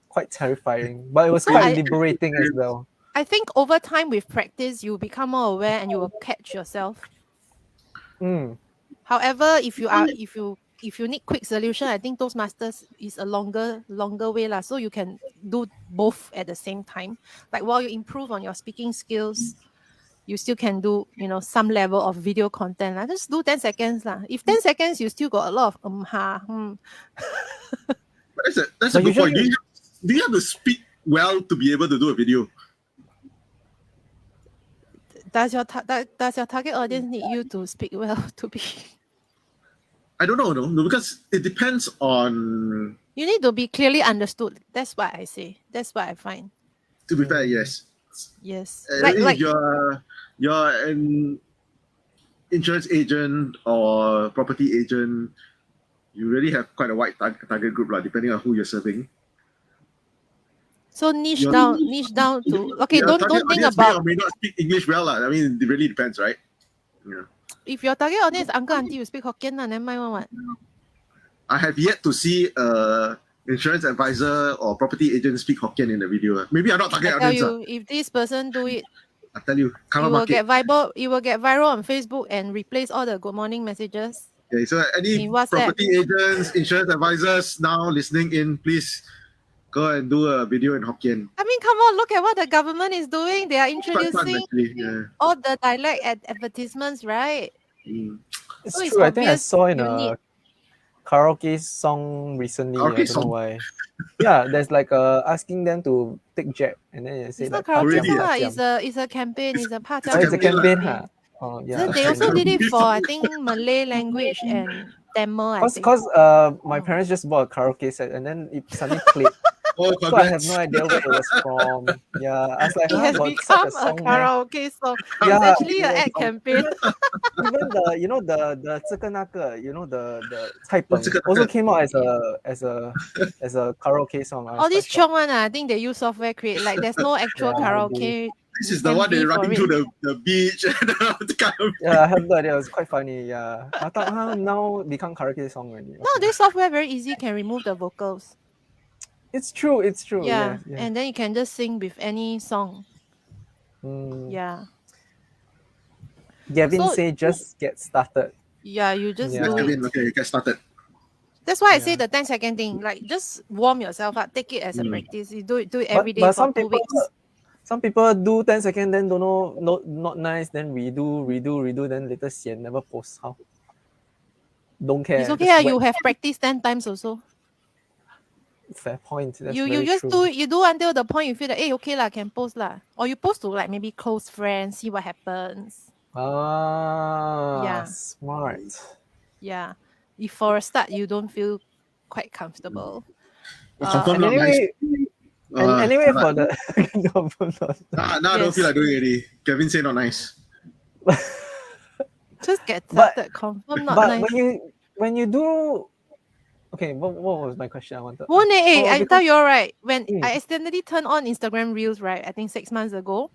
quite terrifying, but it was So quite liberating as well. I think over time with practice, you become more aware and you will catch yourself. However, if you need quick solution, I think Toastmasters is a longer way lah. So you can do both at the same time. Like while you improve on your speaking skills, you still can do some level of video content. Like just do 10 seconds lah. If 10 seconds you still got a lot of But that's a good point. Do you have to speak well to be able to do a video? Does your target audience need you to speak well to be? I don't know, no, because it depends on. You need to be clearly understood. That's what I say. That's what I find. To be fair, yes. Yes. If you're an insurance agent or property agent, you really have quite a wide target group, depending on who you're serving. So niche down to okay. Don't think about. May not speak English well, I mean, it really depends, right? Yeah. If your target audience is uncle auntie, you speak Hokkien, then mind what? I have yet to see insurance advisor or property agent speak Hokkien in the video. Maybe I'm not target I tell audience. you, if this person do it, I tell you, it will get viral on Facebook and replace all the good morning messages. Okay, so any property agents, insurance advisors now listening in, please go and do a video in Hokkien. I mean, come on, look at what the government is doing. They are introducing all the dialect advertisements, right? It's true. I think I saw in a karaoke song recently. I don't know why. Yeah, there's like asking them to take jab, and then they say it's like, not karaoke, it's a campaign. It's a campaign, huh? Oh, yeah. They also did it for I think Malay language and Tamil. Because my parents just bought a karaoke set, and then it suddenly played. So I have no idea where it was from. Yeah, I was like, it has become a karaoke song. Yeah, it's actually an ad campaign. Even the 这个那个 the 菜本 also came out as a karaoke song. All these chiong one, I think they use software create. Like there's no actual karaoke. This is the one they're running through the beach. Yeah, I have no idea. It was quite funny. Yeah, I thought now become karaoke song already. No, this software very easy can remove the vocals. It's true. Yeah, and then you can just sing with any song. Yeah. Gavin say just get started. Yeah, you just do it. Okay, get started. That's why I say the 10-second thing. Like just warm yourself up. Take it as a practice. You do it every day for 2 weeks. Some people do 10 seconds, then don't know, not nice, then redo, then later sian, never post. How? Don't care. It's okay. You have practiced 10 times also. Fair point. That's you just true. do until the point you feel that, hey, okay lah, can post lah. Or you post to like maybe close friends, see what happens. Yeah. Smart. Yeah. If for a start you don't feel quite comfortable. Anyway, for the now I don't feel like doing it already. Kevin say not nice. Just get started. Confirm not nice. But when you do. Okay, what was my question? I wanted. I tell you all right. When I accidentally turned on Instagram Reels, right? I think 6 months ago.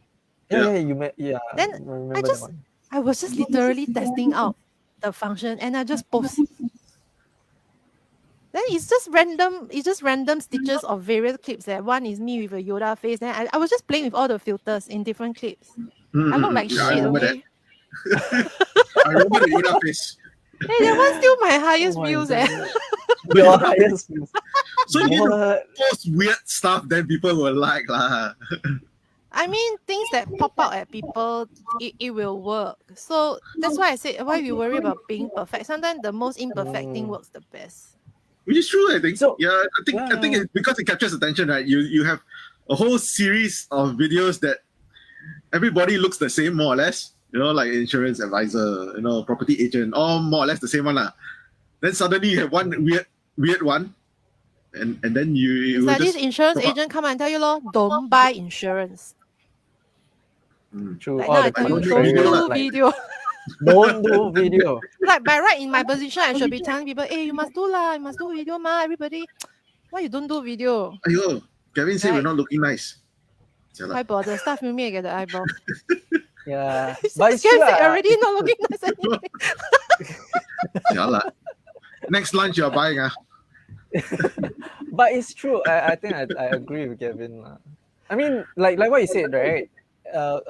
Yeah, you met. Yeah. Then I was just literally testing out the function, and I just post. Then it's just random stitches of various clips. One is me with a Yoda face. Then I was just playing with all the filters in different clips. I look like shit. Okay. I remember the Yoda face. Hey, that one's still my highest Oh my views. goodness. Your highest views. So you need to What? post weird stuff, then people will like lah. I mean, things that pop out at people, it will work. So that's why I said why we worry about being perfect. Sometimes the most imperfect thing works the best. Which is true, I think. So- yeah, I think it's because it captures attention, right? You have a whole series of videos that everybody looks the same more or less. You know, like insurance advisor, you know, property agent, all more or less the same one lah. Then suddenly you have one weird one, and then you It's will like this just insurance pop up. agent come and tell you, Lord, don't buy insurance. True. Like All now the I tell you, don't do don't video do lah, video. Don't do video. Like by right in my position, I should be telling people, hey, you must do lah, you must do video ma, everybody. Why you don't do video? Aiyo, Kevin said we're Right. not looking nice. Why bother? Start filming and get the eyeball. Yeah. But But it's it's true. already not looking nice anyway. Yeah, lah. Next lunch you're buying But it's true. I think I agree with Kevin. I mean, like what you said, right?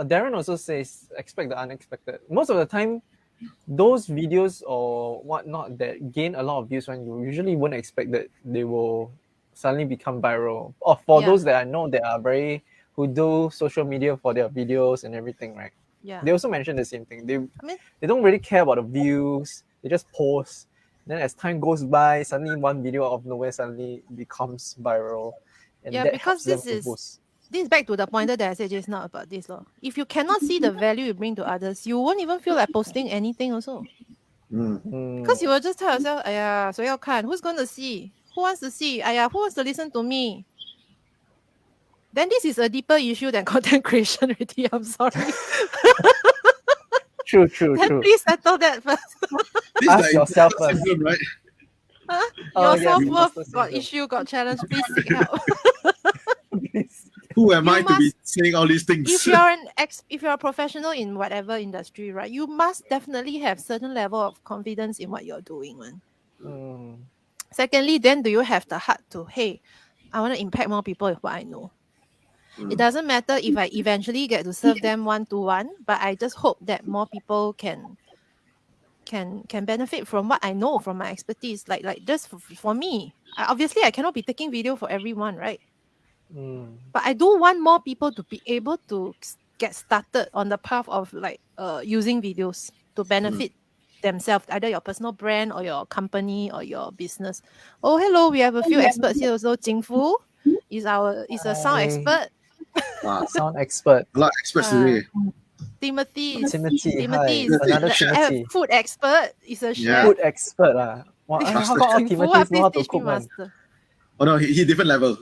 Darren also says expect the unexpected. Most of the time, those videos or whatnot that gain a lot of views, when you usually wouldn't expect that they will suddenly become viral. Or for Yeah. those that I know that are who do social media for their videos and everything, right? Yeah. They also mention the same thing. mean- They don't really care about the views. They just post. Then as time goes by, suddenly one video out of nowhere suddenly becomes viral. And Yeah, that because helps them this to is- boost. This is back to the pointer that I said just now about this. If you cannot see the value you bring to others, you won't even feel like posting anything also. Because you will just tell yourself, "Aya, 谁要看? Who's going to see? Who wants to see? Aya, who wants to listen to me?" Then this is a deeper issue than content creation already. I'm sorry. True. Then please settle that first. This Ask is yourself imposter first. syndrome, right? Oh, Your yes, self-worth imposter got syndrome. issue, got challenge. Please seek help. Who am You I to be must- saying all these things? If you're a professional in whatever industry, right, you must definitely have certain level of confidence in what you're doing, man. Secondly, then do you have the heart to, hey, I want to impact more people with what I know. It doesn't matter if I eventually get to serve them one-to-one, but I just hope that more people can benefit from what I know, from my expertise. Like just for me, obviously I cannot be taking video for everyone, right? But I do want more people to be able to get started on the path of using videos to benefit themselves, either your personal brand or your company or your business. Oh, hello, we have a few experts here also. Jing Fu is a sound Hi. expert. Sound expert. A lot of experts today. Timothy is Timothy, is another the Timothy. food expert. Is a Yeah. chef. Food expert. Wow, how about all Jing Fu, Timothy's know how please to teach me, cook, man? master. Oh no, he different level.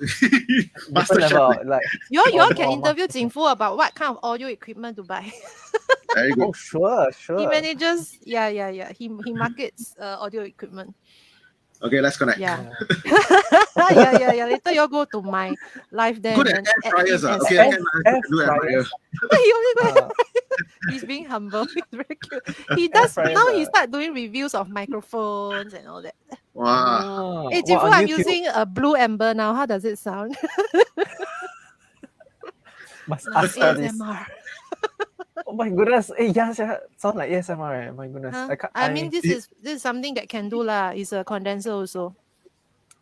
Master Different chef. level, like You all can Oh, interview Jing Fu about what kind of audio equipment to buy. Very good. oh sure. He manages, yeah. He markets audio equipment. Okay, let's connect. Yeah. yeah. Later you all go to my live there. Good and at then air fryers. add Okay, in I can do air fryer. fryers. He only go Uh, He's being humble. He's very cute. He does fryers now. He are- start doing reviews of microphones and all that. Wow. Hey, wow, Jing Fu, on I'm YouTube. using a Blue Amber now. How does it sound? Must ask for this. ASMR. Oh my goodness. Hey, yes, sounds like ASMR. My goodness. Huh? I mean, this is something that can do lah. It's a condenser also.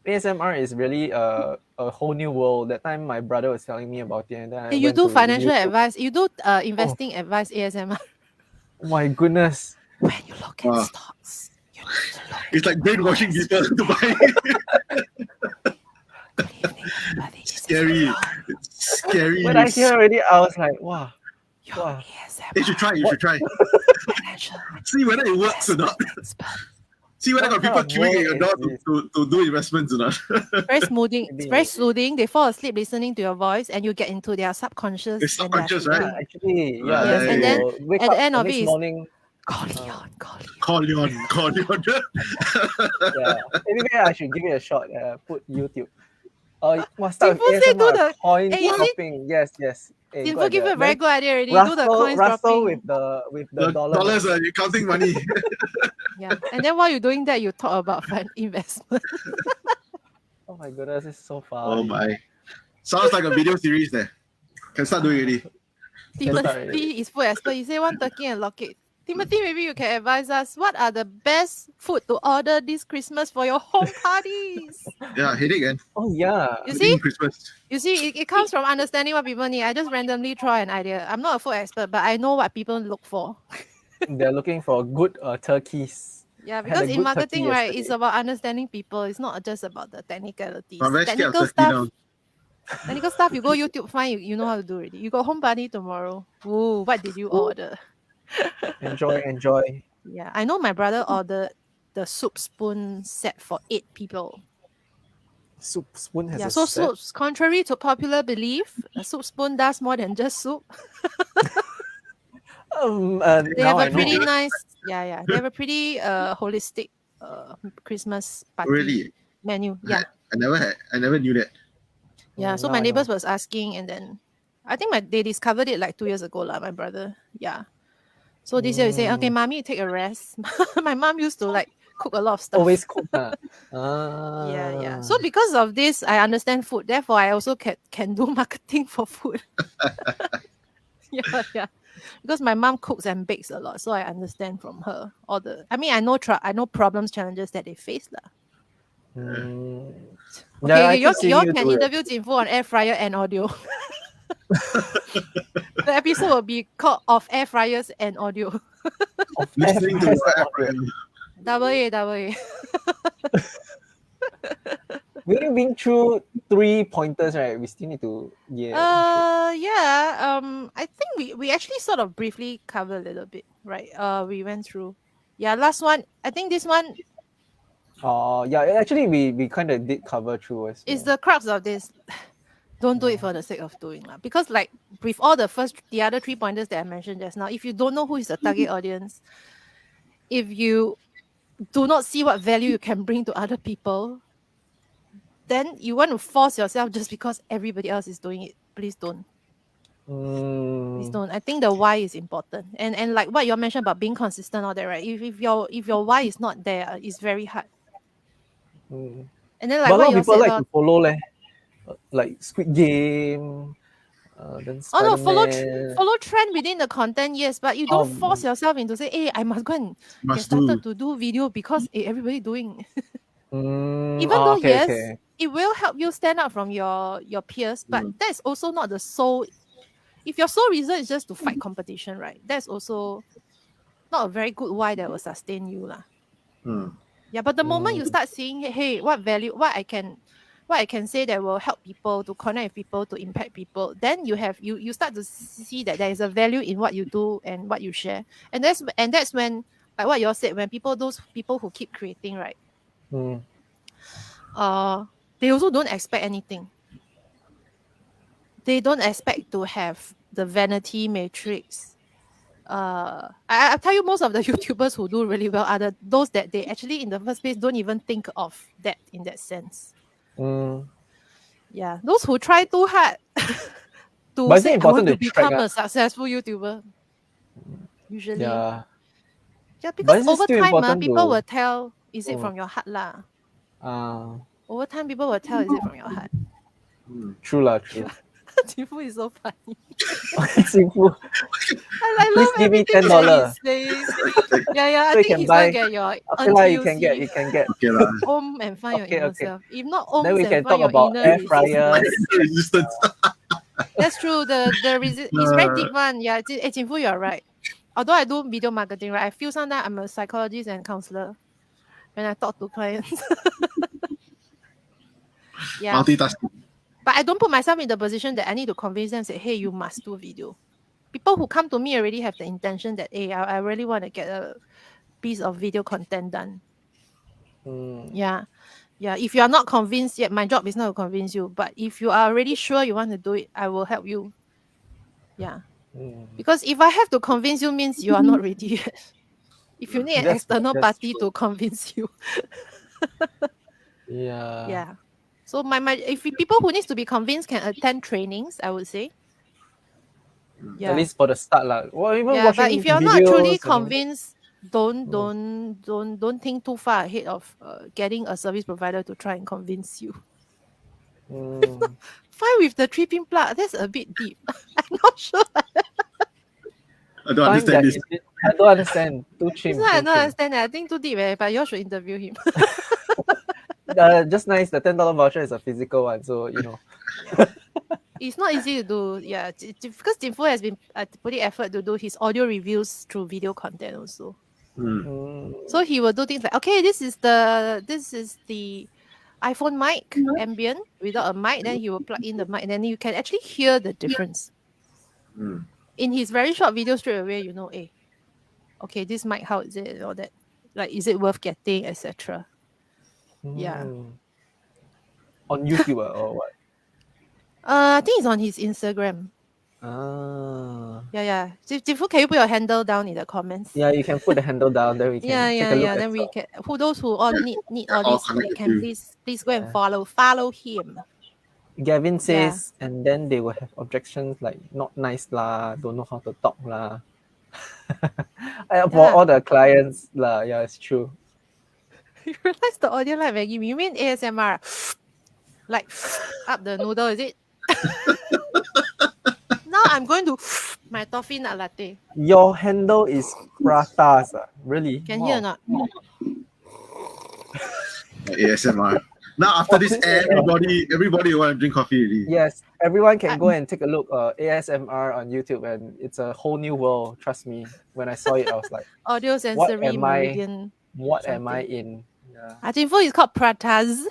ASMR is really a whole new world. That time my brother was telling me about it, and then I Hey, you went do to financial YouTube. advice. You do investing advice ASMR. Oh my goodness. When you look at Wow. stocks, you need to look. It's like brainwashing people to buy. Good evening, everybody. This is Scary. Leon, It's scary. When I hear already, I was like, wow. your Wow. ASMR You should try. You should try. financial See whether it works or not. expert. See whether What got people kind of queuing at your world door is to do investments or not. Very smoothing. It's Maybe. very soothing. They fall asleep listening to your voice, and you get into their subconscious. It's and they're subconscious, right? Yeah, actually, yeah. Yes, then and you then will wake at up the end of next it is- morning. Call Leon. Call Leon. Yeah, maybe I should give it a shot. Put YouTube. Must Jing start Fu with say do ASMR, the- coin Hey, you see- dropping. Yes. Hey, Jing good Fu give you idea. a very Then good idea already. Do the coins Russell dropping. with the The dollars. dollars, you're counting money. Yeah. And then while you're doing that, you talk about investment. Oh my goodness, it's so far. Oh my. Sounds like a video series there. Can start doing it already. Timothy is food expert. He say one turkey and lock it. Timothy, maybe you can advise us. What are the best food to order this Christmas for your home parties? Yeah, headache again. Oh yeah. You see? Christmas. You see, it comes from understanding what people need. I just randomly throw an idea. I'm not a food expert, but I know what people look for. They're looking for good turkeys. Yeah, I had because a in good turkey marketing, right, it's yesterday. about understanding people. It's not just about the technicalities. I'm very scared of Technical turkey stuff, now. technical stuff, you go YouTube, find you know how to do already. You go home party tomorrow. Ooh, what did you order? Enjoy. Yeah, I know my brother ordered the soup spoon set for 8 people. Soup spoon has Yeah, a so set. contrary to popular belief, a soup spoon does more than just soup. They Now have I a know. pretty nice, yeah. They have a pretty holistic Christmas party Really? menu. Yeah, I never knew that. yeah. So Now my I know. neighbors was asking, and then I think they discovered it like 2 years ago, lah. My brother, yeah. So this year we say, okay, mommy, take a rest. My mom used to like cook a lot of stuff. Always cook. Yeah. So because of this, I understand food. Therefore, I also can do marketing for food. Yeah. Because my mom cooks and bakes a lot, so I understand from her all the. I mean, I know problems, challenges that they face, lah. Yeah, Okay, I you keep seeing you can do it. interview Jinfu on air fryer and audio. The episode will be called "Of Air Fryers and Audio." Listening to your app, right? Double A. We've been through 3 pointers, right? We still need to I think we actually sort of briefly covered a little bit, right? We went through. Yeah, last one. I think this one yeah. Actually, we kind of did cover through as well. is the crux of this. Don't do it for the sake of doing lah. Because like with all the other 3 pointers that I mentioned just now, if you don't know who is the target audience, if you do not see what value you can bring to other people, then you want to force yourself just because everybody else is doing it. Please don't. Please don't. I think the why is important. And like what you mentioned about being consistent, all that, right? If your why is not there, it's very hard. And then like but a lot what of you people said like about to follow like Squid Game, then no, Spider-Man. follow trend within the content, yes, but you don't force yourself into say, hey, I must go and get started to do video because everybody doing. Even though okay. it will help you stand out from your peers, but that's also not the sole. If your sole reason is just to fight competition, right? That's also not a very good why that will sustain you, lah. Yeah, but the moment you start seeing, hey, what I can say that will help people, to connect with people, to impact people, then you start to see that there is a value in what you do and what you share. And that's when, like what you all said, when those people who keep creating, right? They also don't expect anything. They don't expect to have the vanity matrix. I tell you, most of the YouTubers who do really well are those that they actually in the first place don't even think of that in that sense. Yeah, those who try too hard to say, I want to become a successful YouTuber. Usually. Yeah, because over time, people will tell, is it from your heart lah? Over time, people will tell, is it from your heart? True. Jinfu is so funny. Jinfu. I love give me $10. Yeah. I think he's gonna get your you can get. Om and find your inner self. If not Om, then we can talk your about inner air fryers. Resistance. That's true. It's very deep one. Yeah, Jinfu, you're right. Although I do video marketing, right, I feel sometimes I'm a psychologist and counselor when I talk to clients. Yeah. Multitasking. But I don't put myself in the position that I need to convince them, say, hey, you must do video. People who come to me already have the intention that, hey, I really want to get a piece of video content done. Yeah. If you are not convinced yet, my job is not to convince you. But if you are already sure you want to do it, I will help you. Yeah. Because if I have to convince you, means you are not ready yet. If you need an external party to convince you. Yeah. So if people who needs to be convinced can attend trainings, I would say. Yeah. At least for the start, lah. But if you're not truly convinced, don't think too far ahead of getting a service provider to try and convince you. Fine with the 3-pin plug. That's a bit deep. I'm not sure. I don't understand this. I don't understand. Too This chim. one I Too don't chim. understand. I think too deep, but you all should interview him. Just nice. The $10 voucher is a physical one, so It's not easy to do, yeah, because Jinfu has been putting effort to do his audio reviews through video content also. So he will do things like, okay, this is the iPhone mic ambient without a mic. Then he will plug in the mic, and then you can actually hear the difference. In his very short video, straight away, okay, this mic, how is it, and all that, like, is it worth getting, etc. Yeah. On YouTube or what? I think it's on his Instagram. Yeah. Jifu, can you put your handle down in the comments? Yeah, you can put the handle down. Then we can take a look. Then we can. Those who all need all all this, they connected can to. please go and follow him. Gavin says, and then they will have objections like not nice lah, don't know how to talk lah. For all the clients lah, yeah, it's true. You realize the audio like Maggie? You mean ASMR? Like up the noodle, is it? Now I'm going to my toffee nut latte. Your handle is pratas, really? Can hear or not? ASMR. Now after this, everybody want to drink coffee already. Yes, everyone can go and take a look ASMR on YouTube, and it's a whole new world. Trust me. When I saw it, I was like, audio sensory meridian. What am I in? Yeah. Jinfu is called Pratas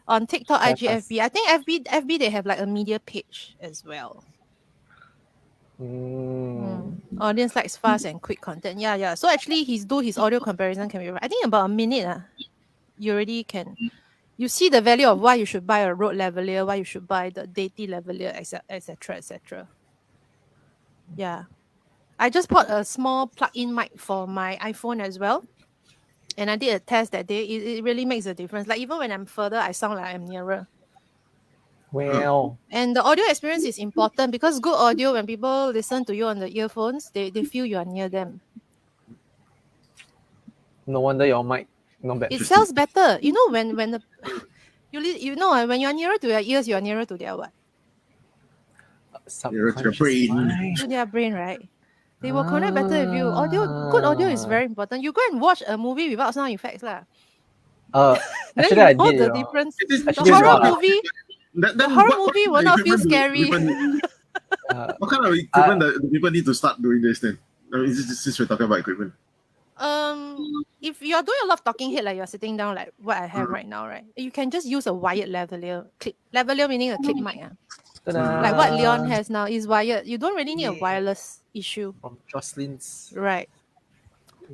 on TikTok, IG, FB. I think FB they have like a media page as well. Audience likes fast and quick content. Yeah. So actually, his audio comparison can be, I think, about a minute. You already can. You see the value of why you should buy a Rode lavalier, why you should buy the Deity lavalier, etc. Yeah. I just bought a small plug-in mic for my iPhone as well. And I did a test that day. It really makes a difference. Like, even when I'm further, I sound like I'm nearer. Well. And the audio experience is important, because good audio, when people listen to you on the earphones, they feel you are near them. No wonder your mic not bad. It sounds better. You know, when when you're nearer to their ears, you are nearer to their what? Nearer to the brain. To their brain, right? They will connect better with you. Good audio is very important. You go and watch a movie without sound effects, lah. Actually, then I know did. the difference. The actually, horror movie. The horror movie will not feel scary. What kind of equipment do people need to start doing this then? I mean, since we're talking about equipment. If you're doing a lot of talking head, like you're sitting down, like what I have right now, right? You can just use a wired lavalier. Lavalier meaning a clip mic. Like what Leon has now is wired. You don't really need a wireless issue. From Jocelyn's. Right.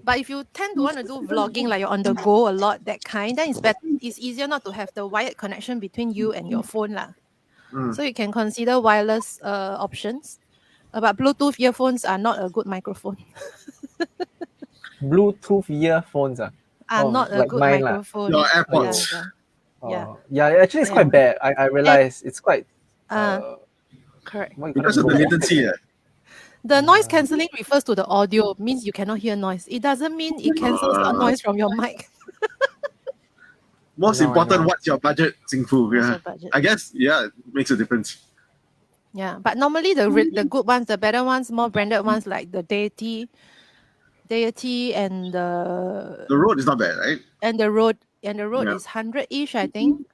But if you tend to want to do vlogging, like you're on the go a lot, that kind, then it's easier not to have the wired connection between you and your phone, lah. So you can consider wireless options. But Bluetooth earphones are not a good microphone. Bluetooth earphones are not a good microphone. Your AirPods. Yeah. Actually, it's quite bad. I realize it's quite correct. Because of the latency. The noise cancelling refers to the audio, means you cannot hear noise. It doesn't mean it cancels the noise from your mic. Most important, what's your budget, Xingfu? Yeah. Budget? I guess, it makes a difference. Yeah, but normally the good ones, the better ones, more branded ones, like the Deity and the Rode is not bad, right? And the Rode is 100-ish, I think.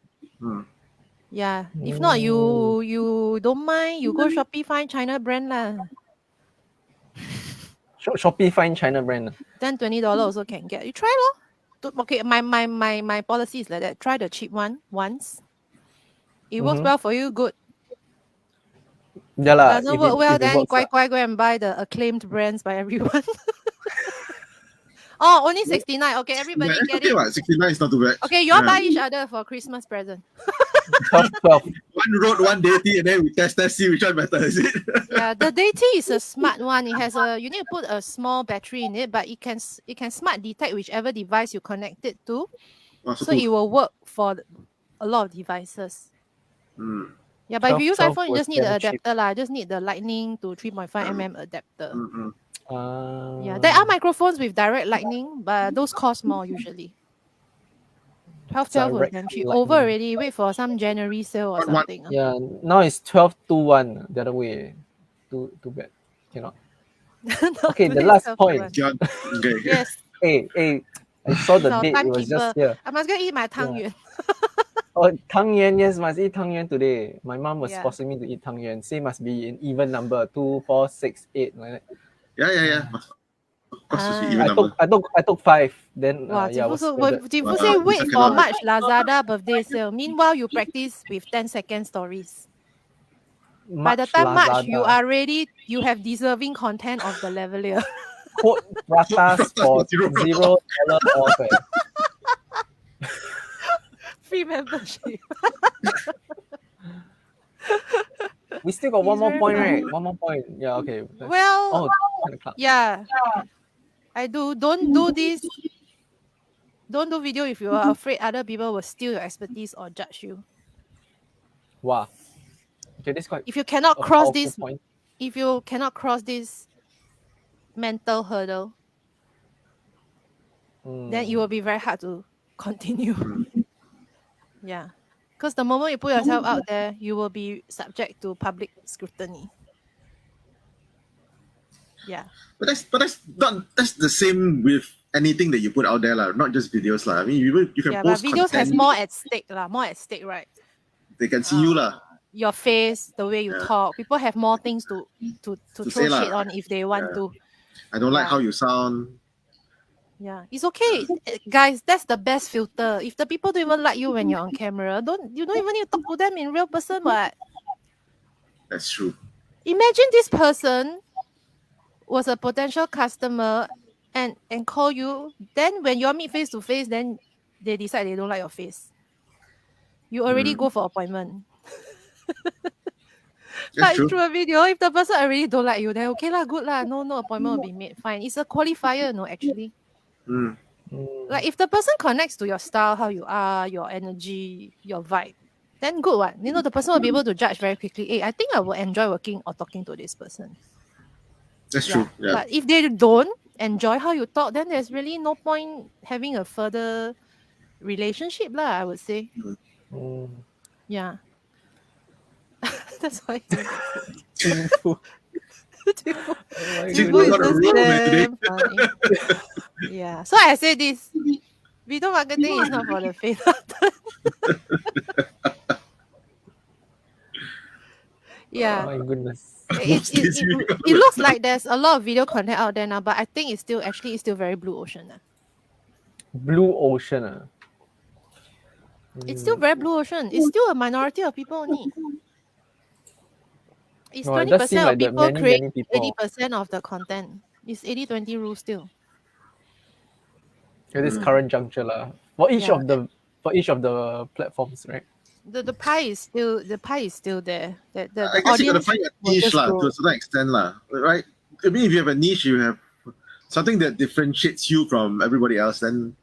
Yeah. If not, you don't mind, you go Shopee, find China brand lah. Shopee find China brand. Then $20 also can get. You try lor. Okay, my policy is like that. Try the cheap one once. It works well for you, good. Yeah lah. Doesn't work well, then go and buy the acclaimed brands by everyone. Oh, only 69. Okay, everybody get it. 69 is not too bad. Okay, you all buy each other for Christmas present. 12. One Rode, one Deity, and then we test see which one better, is it? Yeah, the Deity is a smart one. It has you need to put a small battery in it, but it can smart detect whichever device you connect it to. So it will work for a lot of devices. Yeah, but if you use iPhone, you just need the adapter lah. Just need the Lightning to 3.5mm adapter. Yeah, there are microphones with direct lightning, but those cost more usually. 12 was damn cheap. Over already. Wait for some January sale or something. Yeah, now it's 12 to 1 the other way. Too bad. Cannot. Okay, the today's last healthy point. one. John, okay. Yes. Hey, I saw the He's our date. It was just timekeeper. here. I must go eat my tang yuan. Oh, Tang Yuan, yes, must eat Tang Yuan today. My mom was Yeah. forcing me to eat Tang Yuan. Say must be in even number 2, 4, 6, 8. Like that. Yeah. Of course, to see even I number. took 5. Then Wow, yeah, was Jifu Wow, say this wait one for cannot. March Lazada birthday sale. Meanwhile, you practice with 10-second stories. By the time March, you are ready. You have deserving content of the level here. Quote pratas for $0 off. Free membership. We still got one He's more very point, funny. right? One more point. Yeah, okay. Well, 10 o'clock. yeah, I do. Don't do this. Don't do video if you are afraid other people will steal your expertise or judge you. Wow. Okay, this is quite If you cannot a cross powerful this, point. if you cannot cross this mental hurdle, then it will be very hard to continue. Yeah. Because the moment you put yourself out there, you will be subject to public scrutiny. Yeah. But that's the same with anything that you put out there, like, not just videos, like. I mean, you can Yeah, but post videos has content. more at stake, lah. More at stake, right? They can see you, lah. Your face, the way you Yeah. talk. People have more things to throw say lah. shit on if they want Yeah. to. I don't like Yeah. how you sound. Yeah, it's okay, guys. That's the best filter. If the people don't even like you when you're on camera, you don't even need to talk to them in real person. But That's true. imagine this person was a potential customer and call you. Then when you all meet face to face, then they decide they don't like your face. You already go for appointment. That's But true. through a video, if the person already don't like you, then okay lah, good lah. No appointment will be made. Fine. It's a qualifier, no, actually. Mm. Like if the person connects to your style, how you are, your energy, your vibe, then good one. You know, the person will be able to judge very quickly. Hey, I think I will enjoy working or talking to this person. That's true. Yeah. But if they don't enjoy how you talk, then there's really no point having a further relationship, lah, I would say. Yeah. That's why. Tifu. Tifu is just damn funny. Yeah. So I say this. Video marketing is not for the faint. Yeah. Oh my goodness. It looks like there's a lot of video content out there now, but I think it's still very blue ocean. Blue ocean. It's still very blue ocean. It's still a minority of people only. It's 20% of people create 80% of the content. It's 80-20 rule still. At this current juncture, for each of the platforms, right? The pie is still there. The I guess you gotta audience find a will niche, just to grow. a certain extent, right? I mean, if you have a niche, you have something that differentiates you from everybody else, then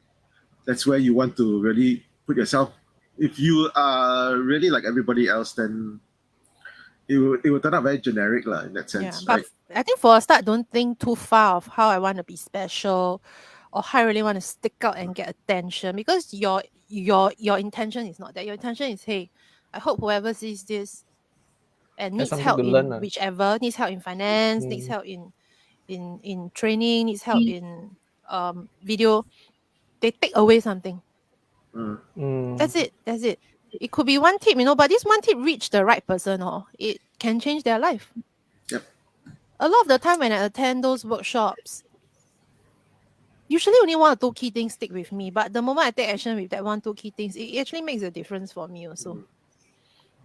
that's where you want to really put yourself. If you are really like everybody else, then it will turn out very generic, in that sense. But right? I think for a start, don't think too far of how I want to be special or how I really want to stick out and get attention, because your intention is not that. Your intention is, hey, I hope whoever sees this and needs help in whichever, needs help in finance, needs help in training, needs help in video, they take away something. That's it. It could be one tip, but this one tip reach the right person, it can change their life. Yep. A lot of the time when I attend those workshops, usually only 1 or 2 key things stick with me. But the moment I take action with that 1, 2 key things, it actually makes a difference for me also.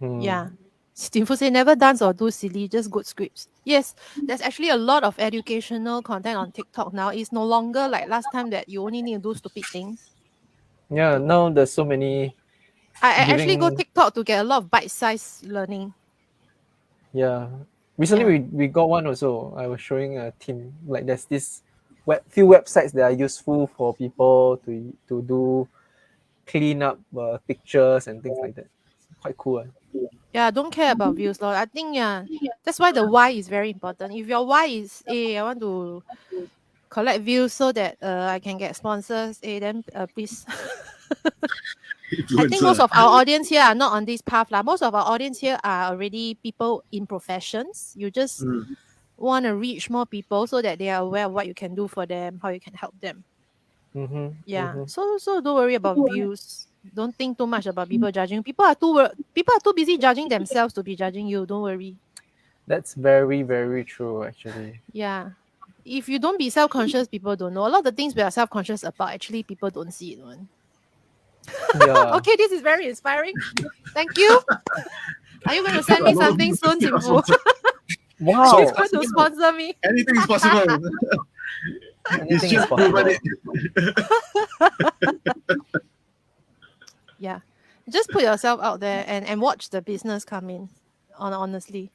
Yeah. Stinfo say never dance or do silly, just good scripts. Yes, there's actually a lot of educational content on TikTok now. It's no longer like last time that you only need to do stupid things. Yeah, now there's so many. I actually go TikTok to get a lot of bite-sized learning. Yeah. Recently we got one also. I was showing a team, like there's this few websites that are useful for people to do clean up pictures and things like that. It's quite cool. Yeah, don't care about views, Lord. I think that's why the why is very important. If your why is I want to collect views so that I can get sponsors, then please. I think most of our audience here are not on this path. Most of our audience here are already people in professions. You just want to reach more people so that they are aware of what you can do for them, how you can help them. Yeah. So don't worry about views. Don't think too much about people judging. People are too busy judging themselves to be judging you. Don't worry. That's very, very true, actually. Yeah. If you don't be self-conscious, people don't know. A lot of the things we are self-conscious about, actually, people don't see it. One. Yeah. Okay, this is very inspiring. Thank you. Are you going to send me something soon, Jimfu? Wow. She's going to sponsor me. Anything is possible. Anything is possible. Yeah. Just put yourself out there and watch the business come in, honestly.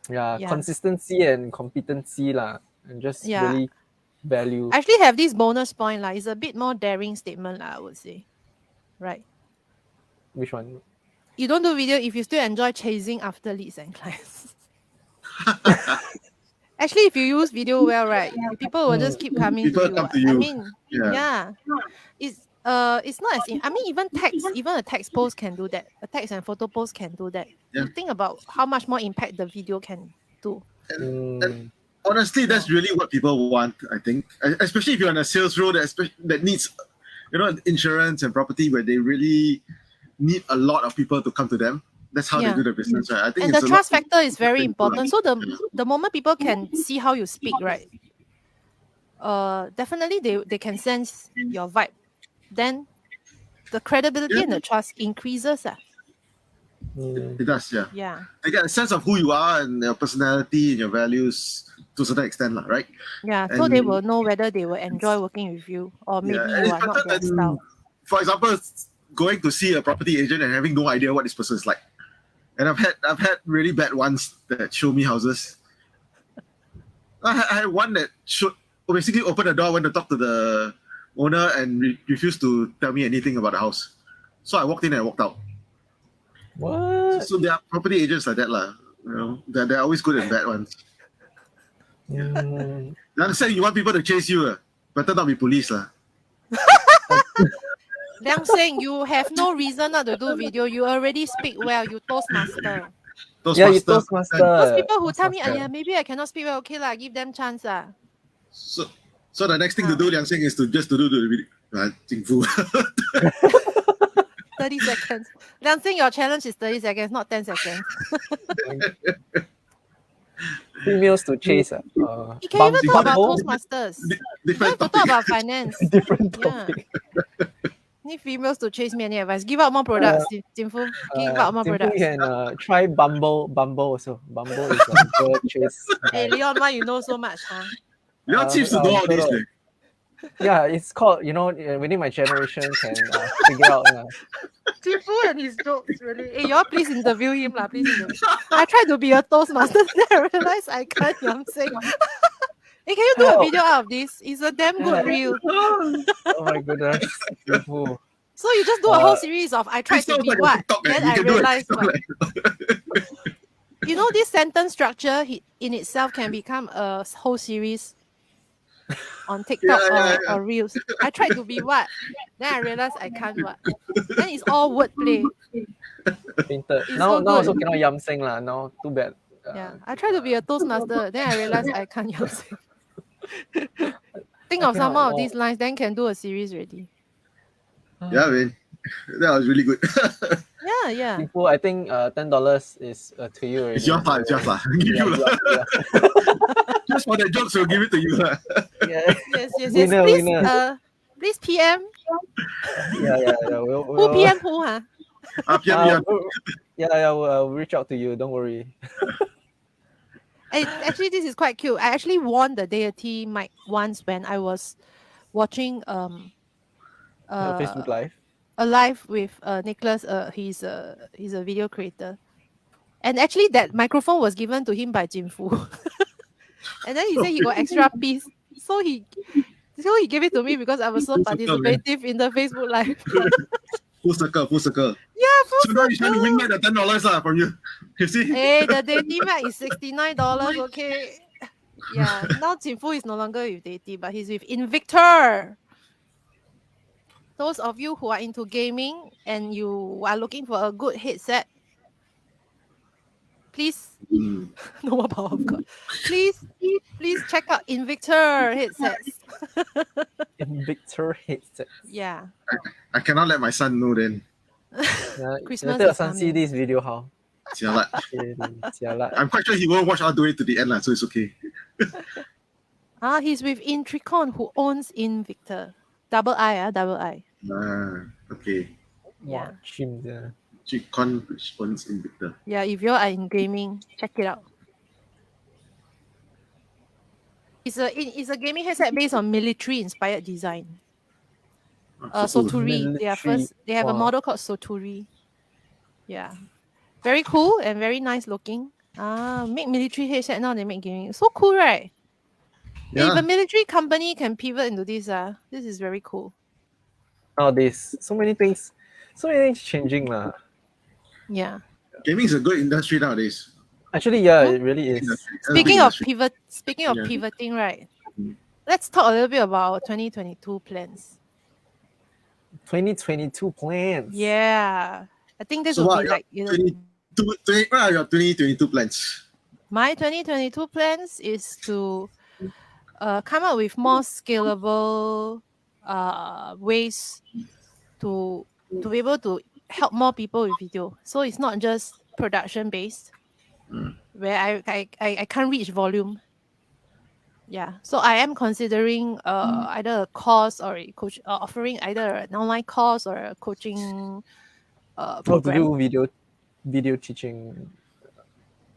Yeah, Yeah. consistency and competency lah, and just Yeah. really value. I actually have this bonus point. It's a bit more daring statement, I would say. Right. Which one? You don't do video if you still enjoy chasing after leads and clients. Actually, if you use video well, right, people will just keep coming People to you. come to you. I mean, Yeah. It's not as I mean, even a text post can do that. A text and photo post can do that. Yeah. You think about how much more impact the video can do. And honestly, that's really what people want, I think. Especially if you're on a sales role that needs, insurance and property, where they really need a lot of people to come to them. That's how they do the business, right? I think And the trust factor is very important. So the moment people can see how you speak, right? Definitely they can sense your vibe. Then the credibility and the trust increases. It does, yeah. Yeah. They get a sense of who you are and your personality and your values to a certain extent, right? Yeah, so they will know whether they will enjoy working with you or maybe you are not their style. For example, going to see a property agent and having no idea what this person is like. And I've had really bad ones that show me houses. I had one that basically opened the door, went to talk to the owner, and refused to tell me anything about the house. So I walked in and walked out. What? So there are property agents like that, they're always good and bad ones. You understand? You want people to chase you, better not be police, Liang Seng, you have no reason not to do video. You already speak well. You Toastmaster. Yeah, you Toastmaster. Those people who tell me, maybe I cannot speak well, okay lah, give them chance. So the next thing to do, Liang Seng, is to do the video. 30 seconds. Liang Seng, your challenge is 30 seconds, not 10 seconds. Females to chase. You can even talk about Toastmasters. Different topic. Talk about finance. Different topic. Need females to chase me. Any advice? Give out more products, Jimfu. Give out more products. You can try Bumble also. Bumble is a girl chase. Hey, Leon, why you know so much, huh? Leon seems to know all these things. Yeah, it's called, within my generation can figure out. Jimfu and his jokes, really. Hey, y'all please interview him, lah. Please interview. I tried to be a Toastmaster, then I realized I can't. I'm saying. Hey, can you do a video out of this? It's a damn good reel. Oh my goodness. Beautiful. So you just do a whole series of I tried to be what? Then I realized what. This sentence structure in itself can become a whole series on TikTok or Reels. I tried to be what? Then I realized I can't what. Then it's all wordplay. Now also cannot yam sing lah. Now too bad. I tried to be a Toastmaster. Then I realized I can't yam sing. Think of some more of these lines, then can do a series already. Yeah, man. That was really good. Yeah. People, I think $10 is to you already. It's your part. Give you. Just for the jokes, we'll give it to you. Yes. Winner. Please PM. Yeah. Who PM who, huh? PM. We'll reach out to you. Don't worry. Actually, this is quite cute. I actually won the deity mic once when I was watching Facebook Live. A live with Nicholas. He's a video creator, and actually that microphone was given to him by Jimfu. And then he said he got extra piece, so he gave it to me because I was so participative in the Facebook Live. Full circle. Yeah, full circle. So now you're trying to win back the $10 from you. You see? Hey, the deity mic is $69. Okay. Yeah. Now Jimfu is no longer with deity, but he's with Invictor. Those of you who are into gaming and you are looking for a good headset, Please, Mm. no more power of God. Please check out Invictor headsets. Invictor headset. Yeah. I cannot let my son know then. Yeah, Christmas later is son see coming. this video how? Jialat. Jialat. I'm quite sure he won't watch all the way to the end, so it's okay. He's with Intricon, who owns Invictor. Double I. Okay. Yeah. Watch him there. Chicon owns Invictor. Yeah, if you are in gaming, check it out. It's a gaming headset based on military inspired design. So cool. Soturi. They have a Wow. model called Soturi. Yeah. Very cool and very nice looking. Make military headset, now they make gaming. So cool, right? Yeah. If a military company can pivot into this, this is very cool. Nowadays, so many things changing lah. Yeah. Gaming is a good industry nowadays. Actually, yeah, it really is. Speaking of Yeah. pivoting, right? Mhm. Let's talk a little bit about 2022 plans. 2022 plans. Yeah. I think this So will what be are like what are your 2022 plans? my 2022 plans is to come up with more scalable ways to be able to help more people with video. So it's not just production based, where I can't reach volume. Yeah, so I am considering either a course or a coach, offering either an online course or a coaching How to program. do video teaching.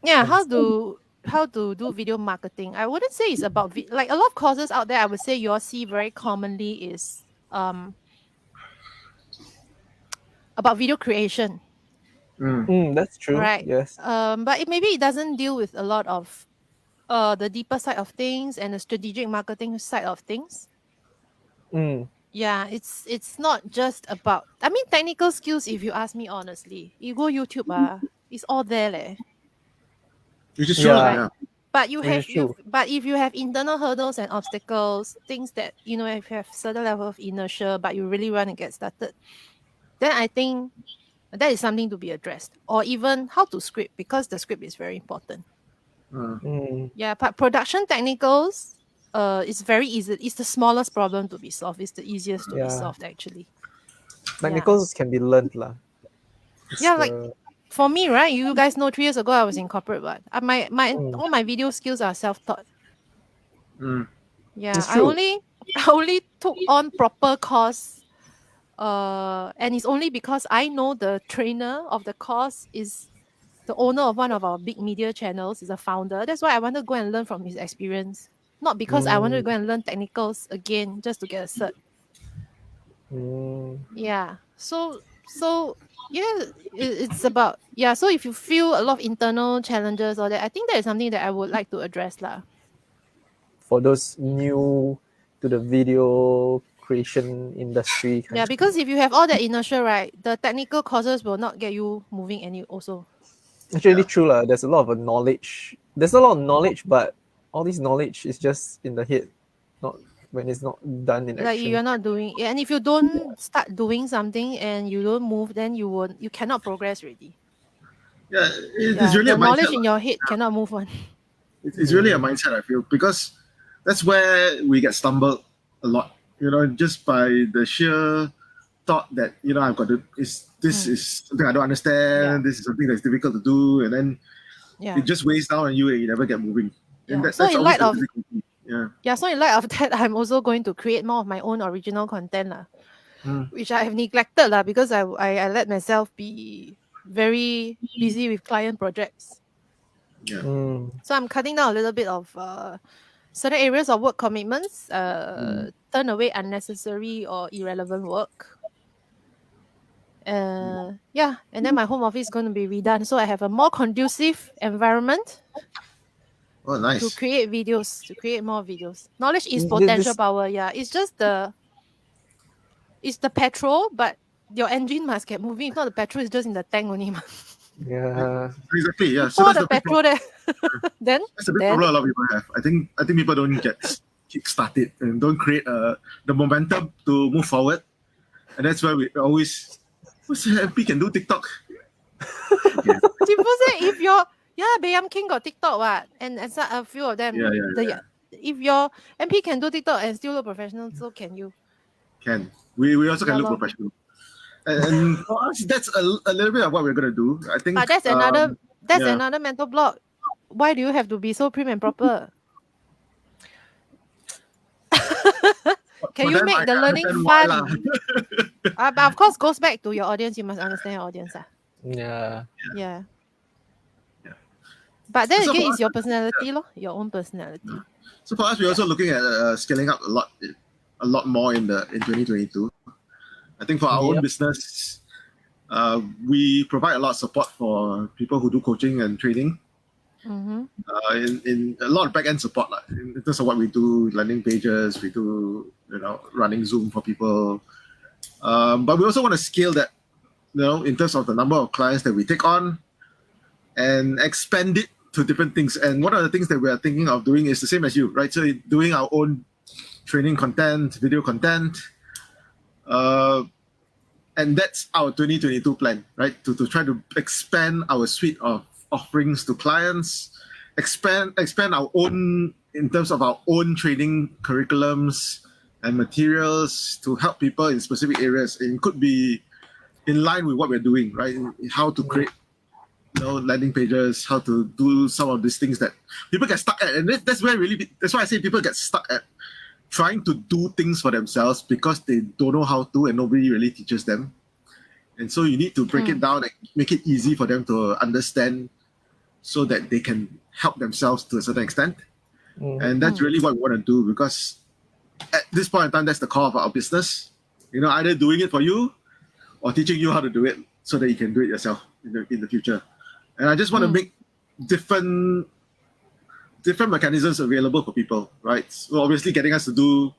Yeah, and how to do video marketing. I wouldn't say it's about like a lot of courses out there. I would say you all see very commonly is about video creation, that's true. right? Yes. But maybe it doesn't deal with a lot of the deeper side of things and the strategic marketing side of things. Yeah, it's not just about, I mean, technical skills. If you ask me honestly, you go YouTube, it's all there, leh. Which is true, Yeah. yeah. But you Which have is true. but if you have internal hurdles and obstacles, things that if you have certain level of inertia, but you really want to get started, then I think that is something to be addressed. Or even how to script, because the script is very important. Yeah, but production technicals, it's very easy. It's the smallest problem to be solved. It's the easiest to be Yeah. solved, actually. Technicals can be learned lah. Yeah, like for me, right? You guys know 3 years ago I was in corporate, but all my video skills are self-taught. Yeah, It's I true. only took on proper course, and it's only because I know the trainer of the course is the owner of one of our big media channels, is a founder. That's why I wanted to go and learn from his experience, not because I wanted to go and learn technicals again just to get a cert. Yeah, so yeah, it's about, yeah. So if you feel a lot of internal challenges or that, I think that is something that I would like to address lah. For those new to the video creation industry. Yeah, because if you have all that inertia, right, the technical courses will not get you moving any also. Actually, true lah. There's a lot of knowledge. There's a lot of knowledge, but all this knowledge is just in the head, not when it's not done in Like action. you're not doing, and if you don't start doing something and you don't move, then you cannot progress already. Yeah, it's really the a knowledge mindset. in your head cannot move on. It's really a mindset, I feel, because that's where we get stumbled a lot. Just by the sheer thought that I've got to. This is something I don't understand. Yeah. This is something that's difficult to do, and then Yeah. it just weighs down on you, and you never get moving. And Yeah. that's So in always light the of difficulty. so in light of that, I'm also going to create more of my own original content lah, which I have neglected lah, because I let myself be very busy with client projects. Yeah. So I'm cutting down a little bit of certain areas of work commitments, turn away unnecessary or irrelevant work. Yeah, and then my home office is going to be redone, so I have a more conducive environment Oh, nice. to create more videos. Knowledge is This- potential this- power. Yeah, it's just it's the petrol, but your engine must get moving. If not, the petrol is just in the tank only. Yeah. Exactly. Yeah. So Pour that's the the big petrol there. then That's a big problem a lot of people have. I think people don't get kick-started and don't create the momentum to move forward. And that's why we always, who's MP can do TikTok? people say if Yeah, Bayam King got TikTok, what? And a few of them. If your MP can do TikTok and still look professional, so can you. Can. We also can Yeah, look lor. professional. And for us, that's a little bit of what we're going to do. I think. But that's another mental block. Why do you have to be so prim and proper? Can you make the learning fun? But of course, goes back to your audience. You must understand your audience. Yeah. Yeah. But then again, it's your personality, your own personality. So for us, we're also looking at scaling up a lot more in 2022. I think for our own business, we provide a lot of support for people who do coaching and training. In a lot of back-end support, in terms of what we do, landing pages, we do running Zoom for people. But we also want to scale that, in terms of the number of clients that we take on, and expand it to different things. And one of the things that we are thinking of doing is the same as you, right? So doing our own training content, video content, and that's our 2022 plan, right? To try to expand our suite of offerings to clients, expand our own, in terms of our own training curriculums and materials to help people in specific areas. It could be in line with what we're doing, right? How to create landing pages, how to do some of these things that people get stuck at. And that's why I say people get stuck at trying to do things for themselves because they don't know how to and nobody really teaches them. And so you need to break it down and make it easy for them to understand so that they can help themselves to a certain extent. And that's really what we want to do, because at this point in time, that's the core of our business. Either doing it for you or teaching you how to do it so that you can do it yourself in the future. And I just want to make different mechanisms available for people, right? So obviously getting us to do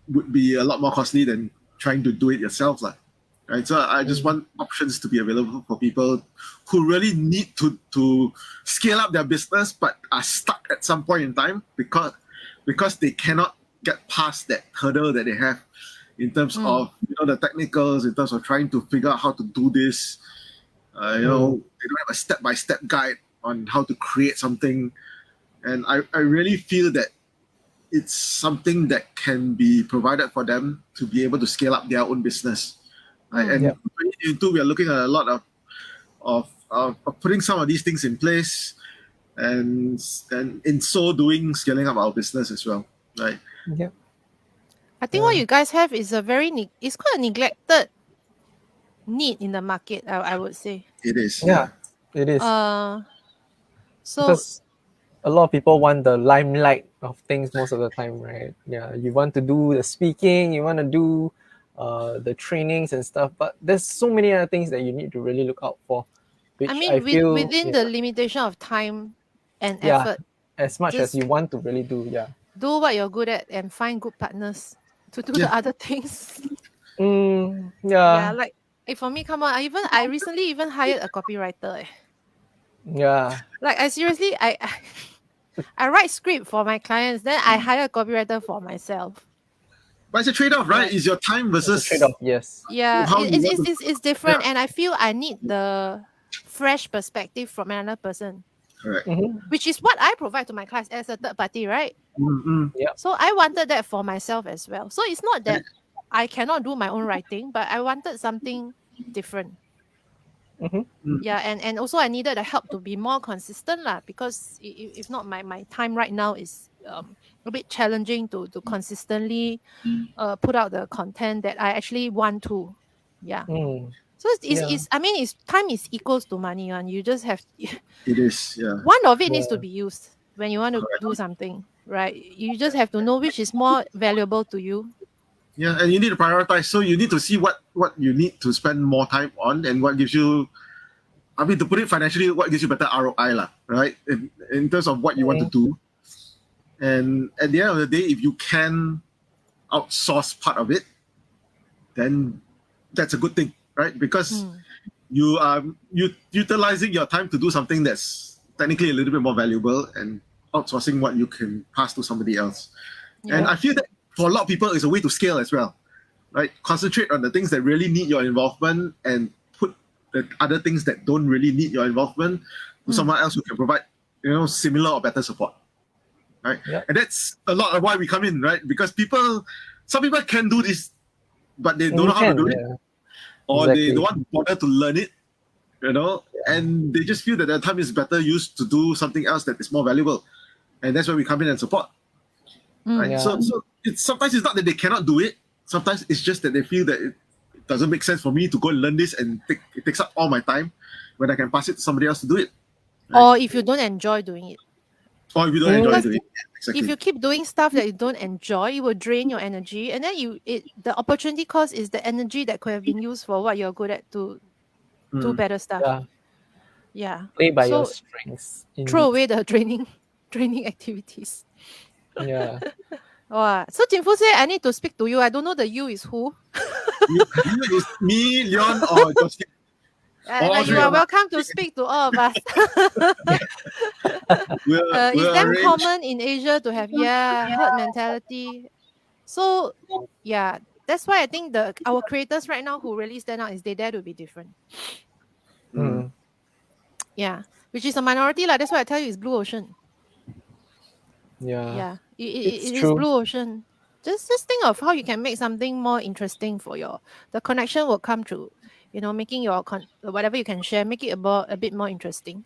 would be a lot more costly than trying to do it yourself, right? So I just want options to be available for people who really need to scale up their business but are stuck at some point in time because they cannot get past that hurdle that they have in terms of the technicals, in terms of trying to figure out how to do this. They don't have a step-by-step guide on how to create something. And I really feel that it's something that can be provided for them to be able to scale up their own business. And in 2022, we are looking at a lot of putting some of these things in place, and in so doing, scaling up our business as well, right? Yeah. I think what you guys have is it's quite a neglected need in the market, I would say. It is. Yeah, it is. So because a lot of people want the limelight of things most of the time, right? Yeah, you want to do the speaking, you want to do the trainings and stuff, but there's so many other things that you need to really look out for. Which I feel within the limitation of time and effort, as much as you want to really do, do what you're good at and find good partners to do the other things. Like for me, come on, I recently even hired a copywriter. Like I seriously, I write script for my clients, then I hire a copywriter for myself. But it's a trade-off, right? Is your time versus trade-off? Yes. Yeah, it's different, and I feel I need the fresh perspective from another person. Correct. Which is what I provide to my clients as a third party, right? Yeah. So I wanted that for myself as well. So it's not that I cannot do my own writing, but I wanted something different. Yeah, and also I needed the help to be more consistent, because if not, my time right now is a bit challenging to consistently put out the content that I actually want to. Yeah. So it's time is equals to money, and you just have it is, yeah. One of it needs to be used when you want to do something, right? You just have to know which is more valuable to you. Yeah, and you need to prioritize. So you need to see what you need to spend more time on, and what gives you, to put it financially, what gives you better ROI, right? In terms of what you want to do. And at the end of the day, if you can outsource part of it, then that's a good thing, right? Because you are utilizing your time to do something that's technically a little bit more valuable, and outsourcing what you can pass to somebody else. Yeah. And I feel that for a lot of people, it's a way to scale as well, right? Concentrate on the things that really need your involvement, and put the other things that don't really need your involvement to someone else who can provide, similar or better support. Right? Yep. And that's a lot of why we come in, right? Because some people can do this, but they don't know how to do it, or they don't want to bother to learn it, and they just feel that their time is better used to do something else that is more valuable. And that's where we come in and support. Right? So sometimes it's not that they cannot do it. Sometimes it's just that they feel that it doesn't make sense for me to go and learn this, and it takes up all my time when I can pass it to somebody else to do it. Right? Or if you don't enjoy doing it. Or if you don't enjoy doing it. Exactly. If you keep doing stuff that you don't enjoy, it will drain your energy, and then the opportunity cost is the energy that could have been used for what you're good at to do better stuff. Yeah. Play by your strengths. Throw away the draining activities. Yeah. Wow. So Jinfu said, I need to speak to you. I don't know the you is who. You is me, Leon, or Jocelyn. You are welcome to speak to all of us. It's damn common in Asia to have herd mentality. So that's why I think our creators right now who really stand out is they dare to be different. Yeah, which is a minority lah. That's why I tell you it's blue ocean. Yeah. It is blue ocean. Just think of how you can make something more interesting for the connection will come through. Making your whatever you can share, make it a bit more interesting.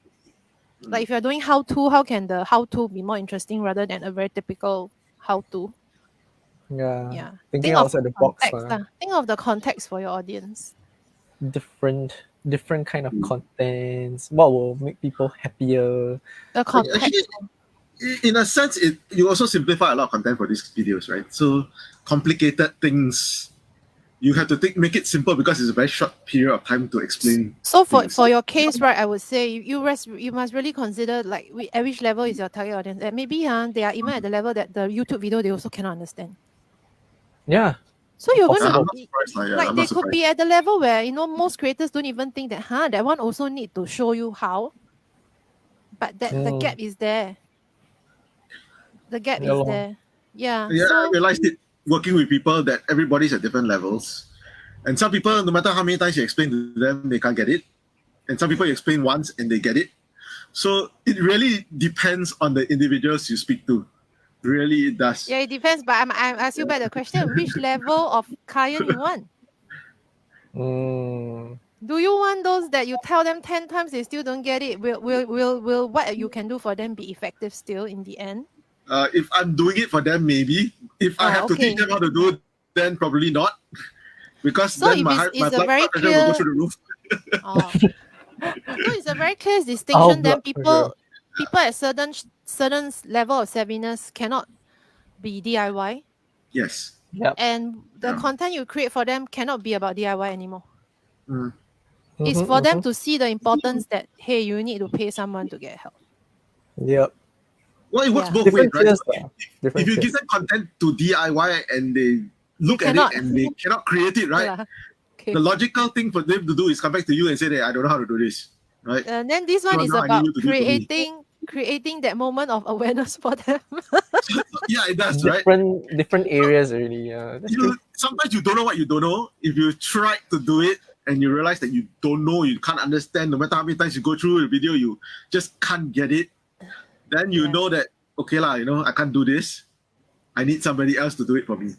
Like if you're doing how-to, how can the how-to be more interesting rather than a very typical how-to? Yeah. Thinking outside the box. Think of the context for your audience. Different kind of contents. What will make people happier? The context. Actually, in a sense, you also simplify a lot of content for these videos, right? So complicated things, you have to make it simple because it's a very short period of time to explain. So for your case, right, I would say you must really consider like at which level is your target audience. And maybe they are even at the level that the YouTube video they also cannot understand. Yeah. So you're going to be they could be at the level where most creators don't even think that that one also need to show you how. But the gap is there. The gap is there. Yeah. Yeah, I realized it working with people that everybody's at different levels. And some people, no matter how many times you explain to them, they can't get it. And some people you explain once and they get it. So it really depends on the individuals you speak to. Really it does. Yeah, it depends. But I'm ask you back the question, which level of client you want? Do you want those that you tell them 10 times they still don't get it? Will what you can do for them be effective still in the end? If I'm doing it for them, maybe. If I have to teach them how to do it, then probably not. Because so then my blood pressure will go through the roof. So it's a very clear distinction. Then people at certain level of savviness cannot be DIY. Yes. Yep. And the content you create for them cannot be about DIY anymore. It's for them to see the importance that, hey, you need to pay someone to get help. Yep. Well, it works both ways, right? If you give them content to DIY and they look at it and they cannot create it, right? Okay. The logical thing for them to do is come back to you and say, hey, I don't know how to do this, right? And then this one is about creating that moment of awareness for them. Yeah, it does, right? Different areas already. Sometimes you don't know what you don't know. If you try to do it and you realize that you don't know, you can't understand, no matter how many times you go through the video, you just can't get it. Then you know that, okay lah, I can't do this. I need somebody else to do it for me.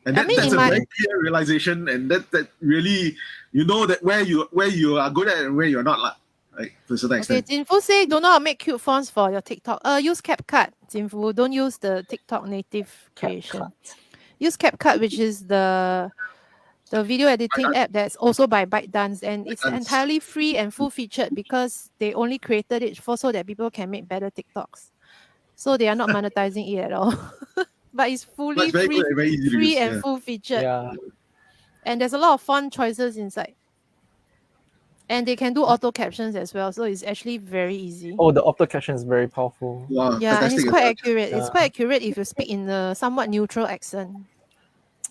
And that's a very clear realization, and that really, that where you are good at and where you're not, like, to a certain extent. Okay, Jinfu say, don't know how to make cute fonts for your TikTok. Use CapCut, Jinfu. Don't use the TikTok native creation. Use CapCut, which is the video editing app that's also by ByteDance, and it's entirely free and full-featured because they only created it so that people can make better TikToks. So they are not monetizing it at all. But it's fully free and full-featured. Yeah. And there's a lot of fun choices inside. And they can do auto captions as well, so it's actually very easy. Oh, the auto caption is very powerful. Wow, yeah, and it's quite accurate. It's quite accurate if you speak in a somewhat neutral accent.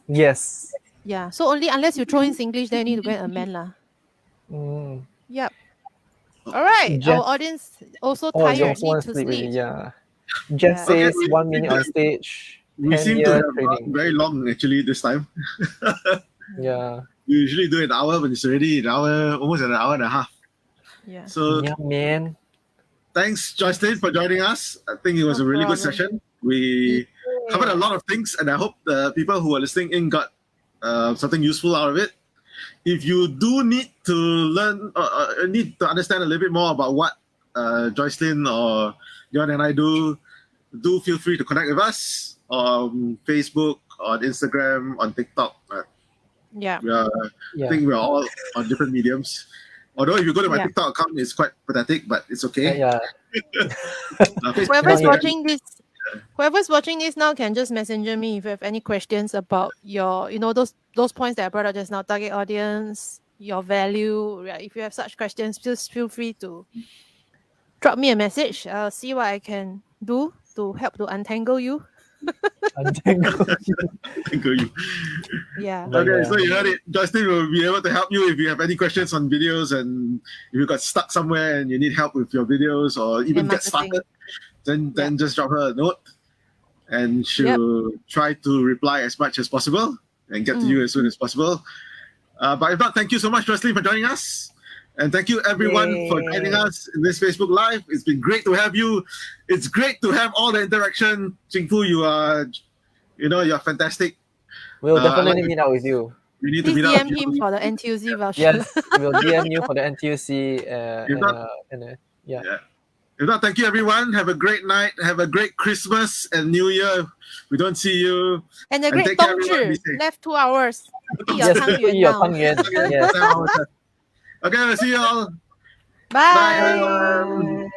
Yes. Yeah, so unless you throw in Singlish, then you need to go and amend lah. Yep. All right, our audience also tired, need to sleep. Yeah. Jeff says 1 minute on stage. We seem to have very long actually this time. Yeah. We usually do an hour, but it's already almost an hour and a half. Yeah. So yeah, man. thanks, Jocelyn, for joining us. I think it was a really good session. We covered a lot of things, and I hope the people who are listening in got something useful out of it. If you do need to learn, need to understand a little bit more about what Jocelyn or John and I do feel free to connect with us on Facebook, on Instagram, on TikTok. I think we're all on different mediums. Although if you go to my TikTok account, it's quite pathetic, but it's okay. Whoever's watching this now can just messenger me if you have any questions about your, those points that I brought up just now, target audience, your value. Right? If you have such questions, just feel free to drop me a message. I'll see what I can do to help to untangle you. Untangle you. Yeah. Okay, so you heard it. Justin will be able to help you if you have any questions on videos, and if you got stuck somewhere and you need help with your videos or even get started, then just drop her a note, and she'll try to reply as much as possible and get to you as soon as possible. But if not, thank you so much, Jocelyn, for joining us. And thank you everyone for joining us in this Facebook Live. It's been great to have you. It's great to have all the interaction. Jingfu, you're fantastic. We'll definitely meet up with you. We need to Please meet up DM him for the NTUC voucher. Yes, we'll DM you for the NTUC. If not, thank you everyone. Have a great night. Have a great Christmas and New Year. We don't see you. And a great Dongzhi. Left 2 hours. Eat your Tang Yuan now. Okay, we'll see you all. Bye. Bye.